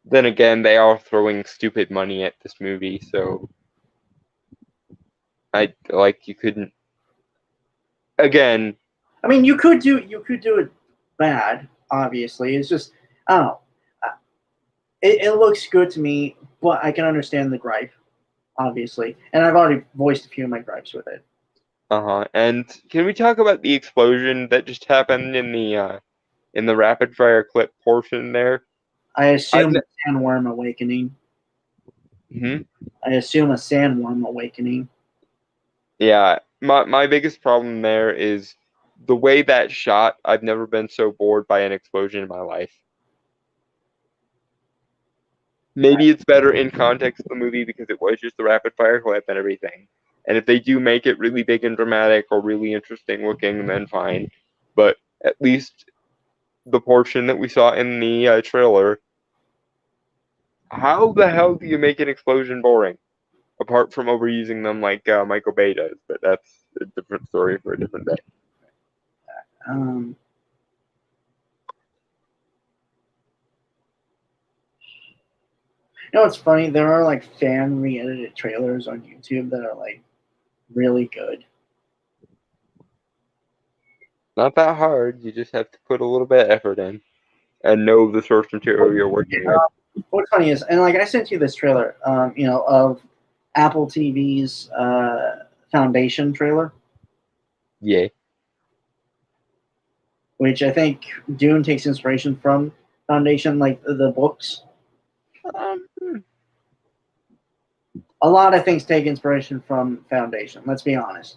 then again, they are throwing stupid money at this movie, so you couldn't. Again, I mean, you could do it bad. Obviously, it's just I don't know. It looks good to me, but I can understand the gripe, obviously, and I've already voiced a few of my gripes with it. And can we talk about the explosion that just happened in the rapid fire clip portion there? I assume a sandworm awakening. I assume a sandworm awakening. Yeah, my biggest problem there is the way that shot. I've never been so bored by an explosion in my life. Maybe it's better in context of the movie because it was just the rapid fire clip and everything. And if they do make it really big and dramatic or really interesting looking, then fine. But at least the portion that we saw in the trailer, how the hell do you make an explosion boring? Apart from overusing them like Michael Bay does, but that's a different story for a different day. You know what's funny? There are like fan re-edited trailers on YouTube that are like really good. Not that hard. You just have to put a little bit of effort in and know the source material you're working with. What's funny is, and like I sent you this trailer, of Apple TV's Foundation trailer. Yeah. Which I think Dune takes inspiration from Foundation, like the books. A lot of things take inspiration from Foundation. Let's be honest.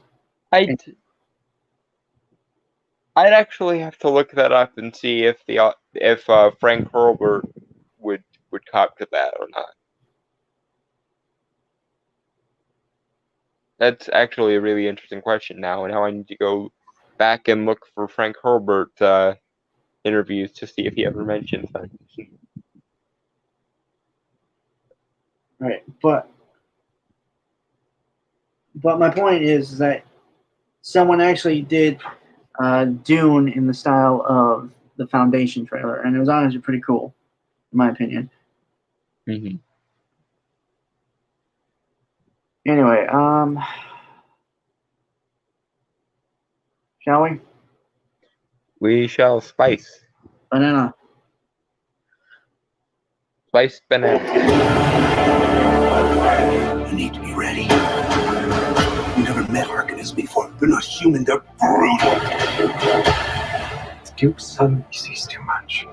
I'd actually have to look that up and see if Frank Herbert would cop to that or not. That's actually a really interesting question now, and now I need to go back and look for Frank Herbert interviews to see if he ever mentions that. Right, but my point is that someone actually did Dune in the style of the Foundation trailer, and it was honestly pretty cool, in my opinion. Mm-hmm. Anyway, shall we? We shall spice Banana. banana. You need to be ready. You never met Harkonnens before. They're not human, they're brutal. Duke's son sees too much.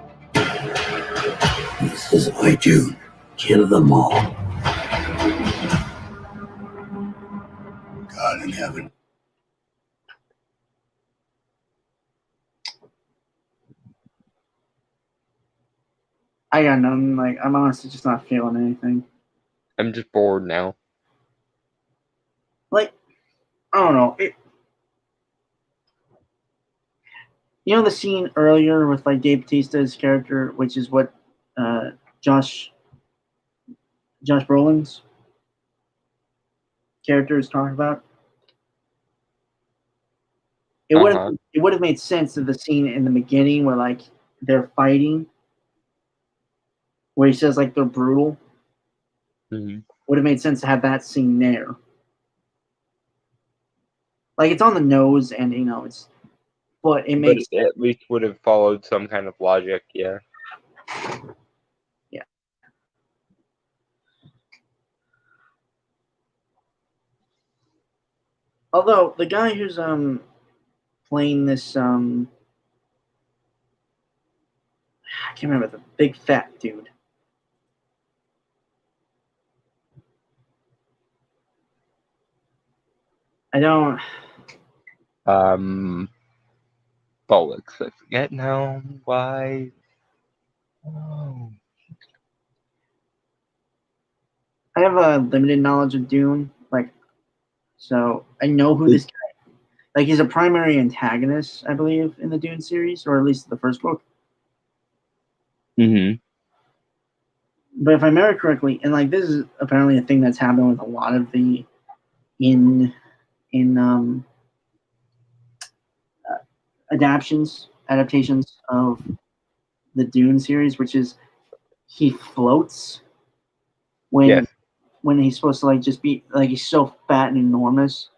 This is my Dune. Kill them all. God in heaven. I got nothing. Like, I'm honestly just not feeling anything. I'm just bored now. Like, I don't know. You know the scene earlier with like Dave Bautista's character, which is what Josh Brolin's character is talking about. It would have made sense of the scene in the beginning where like they're fighting, where he says like they're brutal. Mm-hmm. Would have made sense to have that scene there. Like it's on the nose, and you know it's, but it makes But at least would have followed some kind of logic, yeah. Yeah. Although the guy who's playing this I can't remember, the big fat dude. I don't. Bollocks. I forget now why. Oh. I have a limited knowledge of Dune, like, so I know who this guy. Like, he's a primary antagonist, I believe, in the Dune series, or at least the first book. Mm-hmm. But if I remember correctly, and like this is apparently a thing that's happened with a lot of the adaptations of the Dune series, which is he floats when he's supposed to like just be like, he's so fat and enormous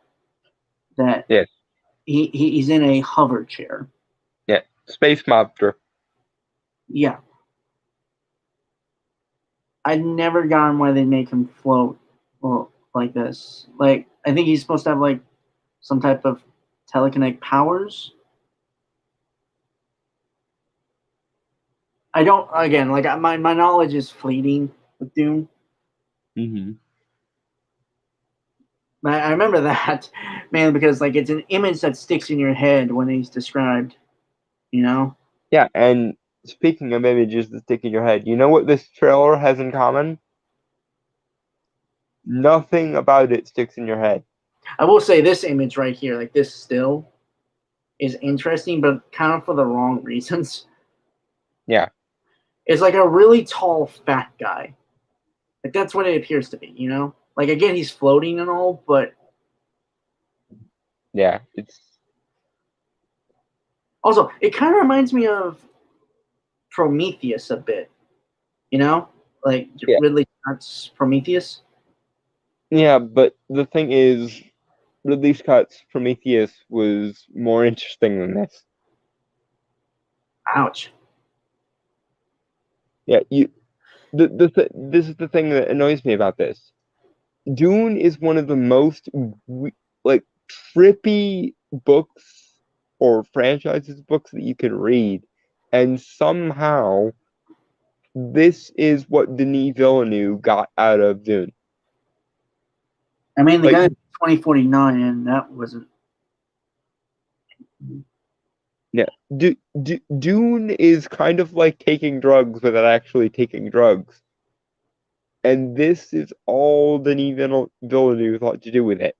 that he's in a hover chair. Yeah, space mobster. Yeah. I'd never gotten why they make him float like this. Like, I think he's supposed to have like some type of telekinetic powers. I don't, again, like my knowledge is fleeting with Dune. Mm-hmm. I remember that, man, because like it's an image that sticks in your head when he's described, you know? Yeah, and speaking of images that stick in your head, you know what this trailer has in common? Nothing about it sticks in your head. I will say this image right here, like this still, is interesting, but kind of for the wrong reasons. Yeah. It's like a really tall, fat guy. Like that's what it appears to be, you know? Like again, he's floating and all, but yeah, it's also it kind of reminds me of Prometheus a bit, you know? Like Ridley Scott's Prometheus. Yeah, but the thing is, Ridley Scott's Prometheus was more interesting than this. Ouch. Yeah, this is the thing that annoys me about this. Dune is one of the most like trippy books or franchises books that you can read, and somehow this is what Denis Villeneuve got out of Dune. I mean, the guy 2049, and that wasn't. Yeah, Dune is kind of like taking drugs without actually taking drugs. And this is all Denis Villeneuve thought to do with it.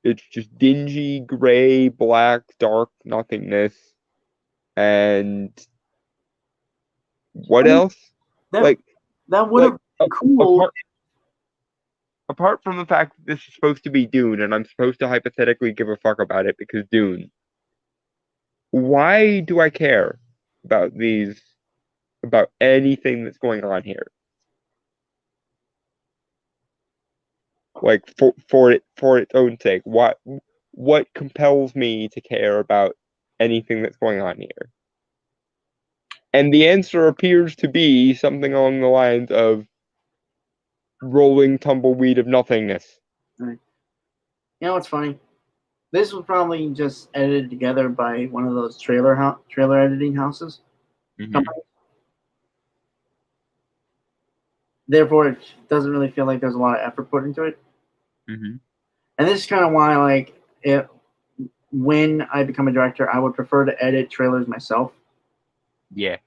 It's just dingy, gray, black, dark nothingness. And what else? That Like, that would have been cool. apart from the fact that this is supposed to be Dune, and I'm supposed to hypothetically give a fuck about it because Dune, why do I care about anything that's going on here? Like for its own sake, what compels me to care about anything that's going on here? And the answer appears to be something along the lines of rolling tumbleweed of nothingness. You know what's funny? This was probably just edited together by one of those trailer editing houses. Mhm. Therefore, it doesn't really feel like there's a lot of effort put into it. Mhm. And this is kind of why, like, when I become a director, I would prefer to edit trailers myself. Yeah.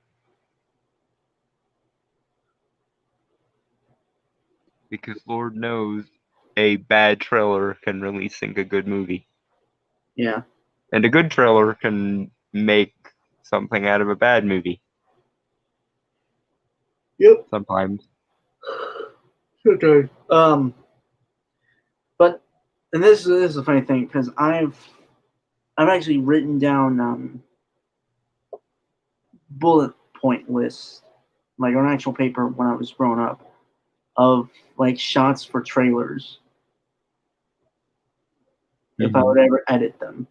Because Lord knows a bad trailer can really sink a good movie. Yeah. And a good trailer can make something out of a bad movie. Yep. Sometimes. Okay. But and this is a funny thing because I've actually written down bullet point lists, like on actual paper when I was growing up, of like shots for trailers. If I would ever edit them.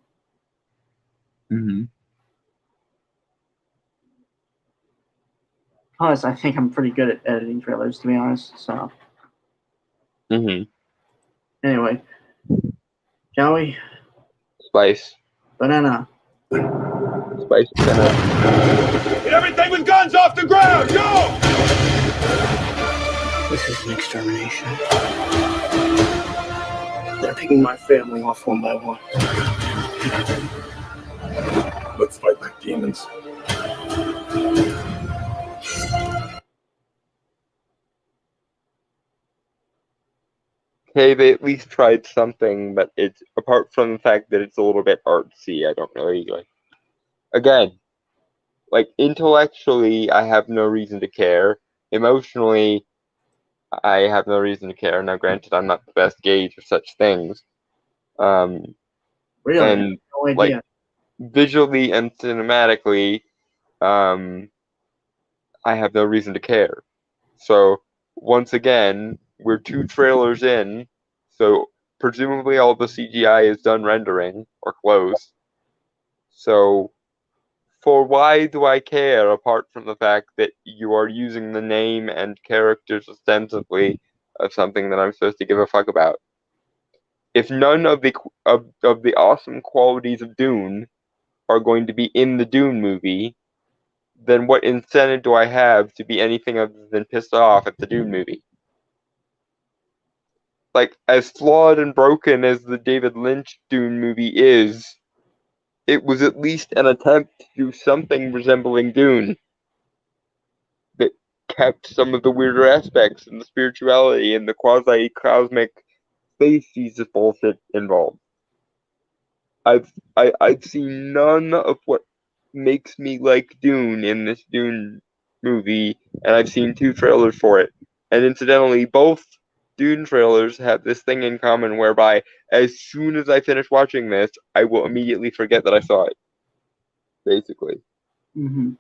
Mm-hmm. Plus, I think I'm pretty good at editing trailers, to be honest. So, Mm-hmm. anyway, shall we? Spice. Banana. Spice banana. Get everything with guns off the ground! Go! This is an extermination. They're picking my family off one by one. Let's fight like demons. Okay, they at least tried something, but it's apart from the fact that it's a little bit artsy, I don't really like. Again, like intellectually, I have no reason to care. Emotionally, I have no reason to care. Now, granted, I'm not the best gauge of such things. Really? And No idea. like visually and cinematically, I have no reason to care. So once again, we're 2 trailers in, so presumably all the CGI is done rendering or close. So for why do I care apart from the fact that you are using the name and characters ostensibly of something that I'm supposed to give a fuck about? If none of the awesome qualities of Dune are going to be in the Dune movie, then what incentive do I have to be anything other than pissed off at the Dune movie? Like, as flawed and broken as the David Lynch Dune movie is, it was at least an attempt to do something resembling Dune that kept some of the weirder aspects and the spirituality and the quasi-cosmic space Jesus bullshit involved. I've seen none of what makes me like Dune in this Dune movie, and I've seen 2 trailers for it. And incidentally, both Dune trailers have this thing in common whereby as soon as I finish watching this, I will immediately forget that I saw it. Basically. Mm-hmm.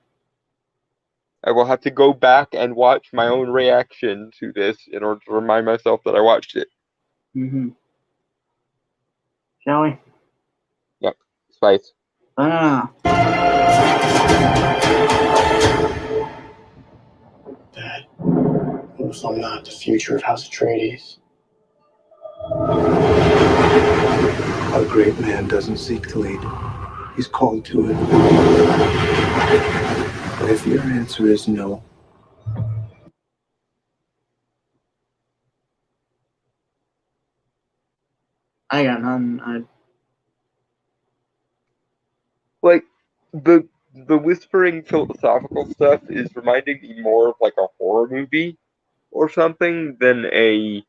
I will have to go back and watch my own reaction to this in order to remind myself that I watched it. Mm-hmm. Shall we? Yep. Spice. Banana. Dad, what if I'm not the future of House Atreides? A great man doesn't seek to lead. He's called to it. But if your answer is no, I got none. Like the whispering philosophical stuff is reminding me more of like a horror movie or something than a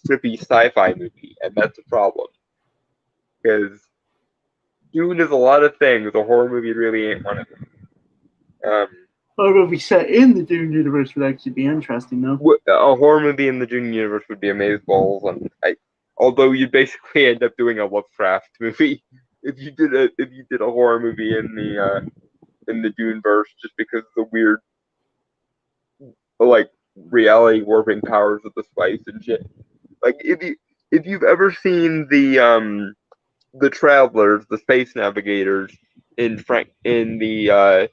trippy sci-fi movie, and that's a problem. because Dune is a lot of things. A horror movie really ain't one of them. Horror movie set in the Dune universe would actually be interesting, though. A horror movie in the Dune universe would be amazeballs, and although you'd basically end up doing a Lovecraft movie if you did a horror movie in the Dune verse, just because of the weird like reality warping powers of the spice and shit. Like if you've ever seen the Travelers, the space navigators in the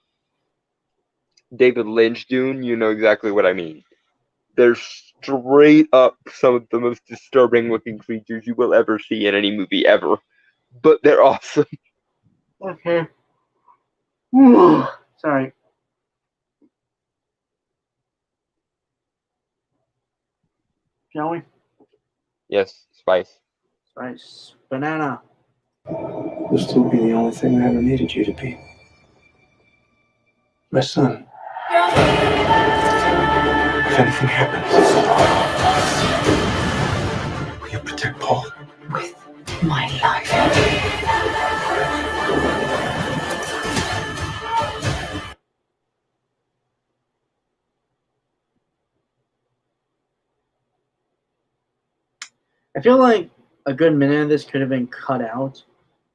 David Lynch Dune, you know exactly what I mean. They're straight up some of the most disturbing looking creatures you will ever see in any movie ever. But they're awesome. Okay. Sorry. Shall we? Yes, spice. Spice. Banana. You'll still be the only thing I ever needed you to be. My son. If anything happens, will you protect Paul? With my life. I feel like a good minute of this could have been cut out.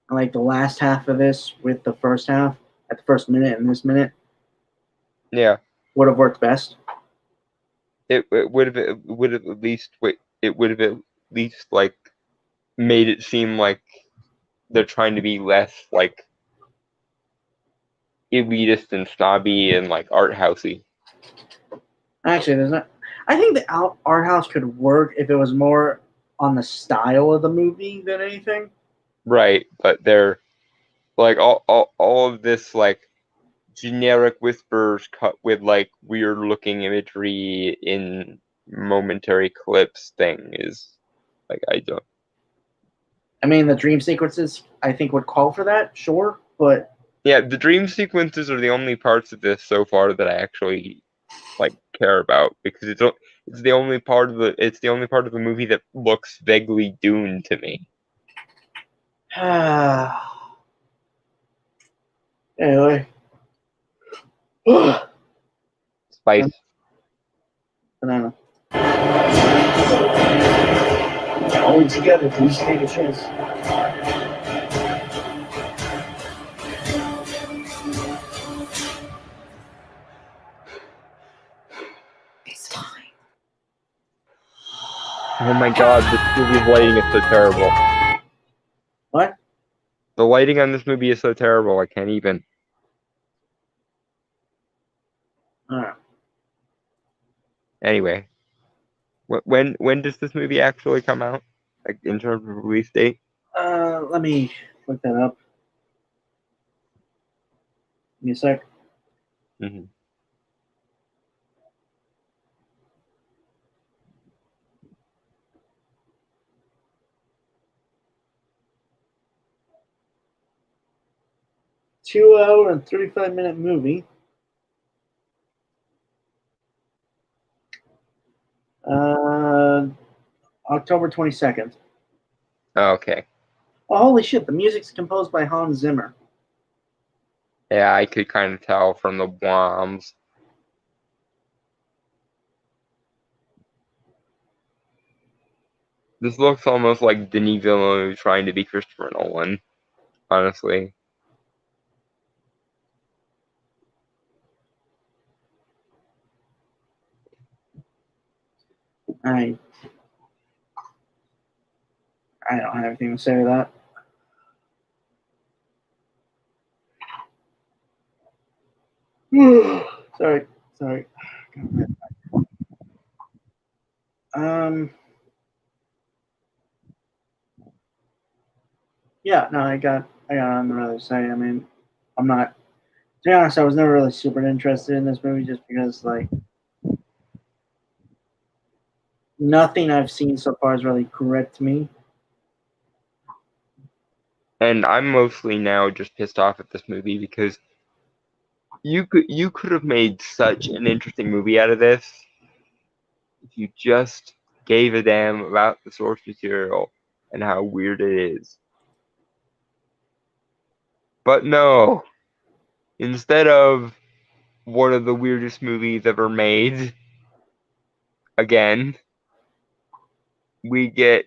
And like the last half of this with the first half, at the first minute and this minute, Yeah. would have worked best. It would have at least like made it seem like they're trying to be less like elitist and snobby and like art housey. Actually, there's not. I think the art house could work if it was more on the style of the movie than anything. Right, but they're like all of this like generic whispers cut with like weird looking imagery in momentary clips thing is like I mean, the dream sequences I think would call for that, sure, but yeah, the dream sequences are the only parts of this so far that I actually like care about because it's the only part of the movie that looks vaguely Dune to me. anyway. Spice. Banana. Only together can we stand a chance. It's time. Oh my god, this movie's lighting is so terrible. What? The lighting on this movie is so terrible, I can't even. Alright. Anyway. When does this movie actually come out? Like in terms of release date? Let me look that up. Give me a sec. Mm-hmm. Two-hour and 35-minute movie. October 22nd. Oh, okay. Oh, holy shit, the music's composed by Hans Zimmer. Yeah, I could kind of tell from the bombs. This looks almost like Denis Villeneuve trying to be Christopher Nolan, honestly. I don't have anything to say to that. Sorry. Yeah, no, I got nothing really to say. I mean, I'm not, to be honest, I was never really super interested in this movie just because, like, nothing I've seen so far has really gripped me. And I'm mostly now just pissed off at this movie because you could have made such an interesting movie out of this if you just gave a damn about the source material and how weird it is. But no. Instead of one of the weirdest movies ever made, again, we get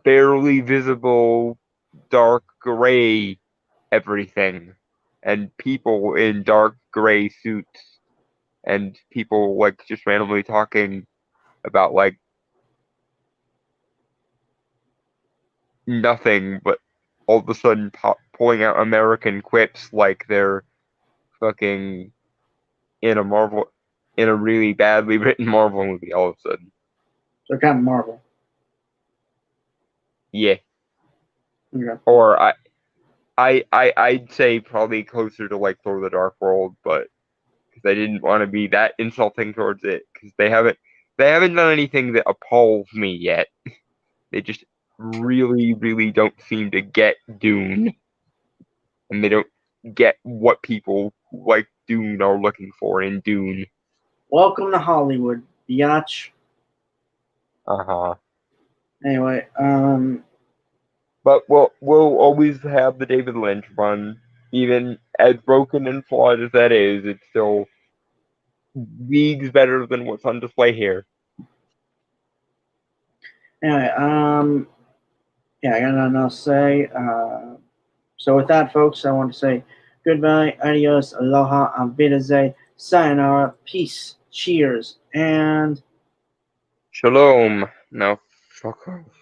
barely visible dark gray everything and people in dark gray suits and people like just randomly talking about like nothing but all of a sudden pulling out American quips like they're fucking in a really badly written Marvel movie all of a sudden. So kind of Marvel. Yeah. Okay. Or I'd say probably closer to like Thor: The Dark World, but because I didn't want to be that insulting towards it, because they haven't done anything that appalls me yet. They just really don't seem to get Dune, and they don't get what people who like Dune are looking for in Dune. Welcome to Hollywood, biatch. Anyway, But we'll always have the David Lynch run, even as broken and flawed as that is. It's still leagues better than what's on display here. anyway, yeah, I got nothing else to say. So with that, folks, I want to say goodbye, adios, aloha, auf Wiedersehen, sayonara, peace, cheers, and Shalom. Now, fuck off.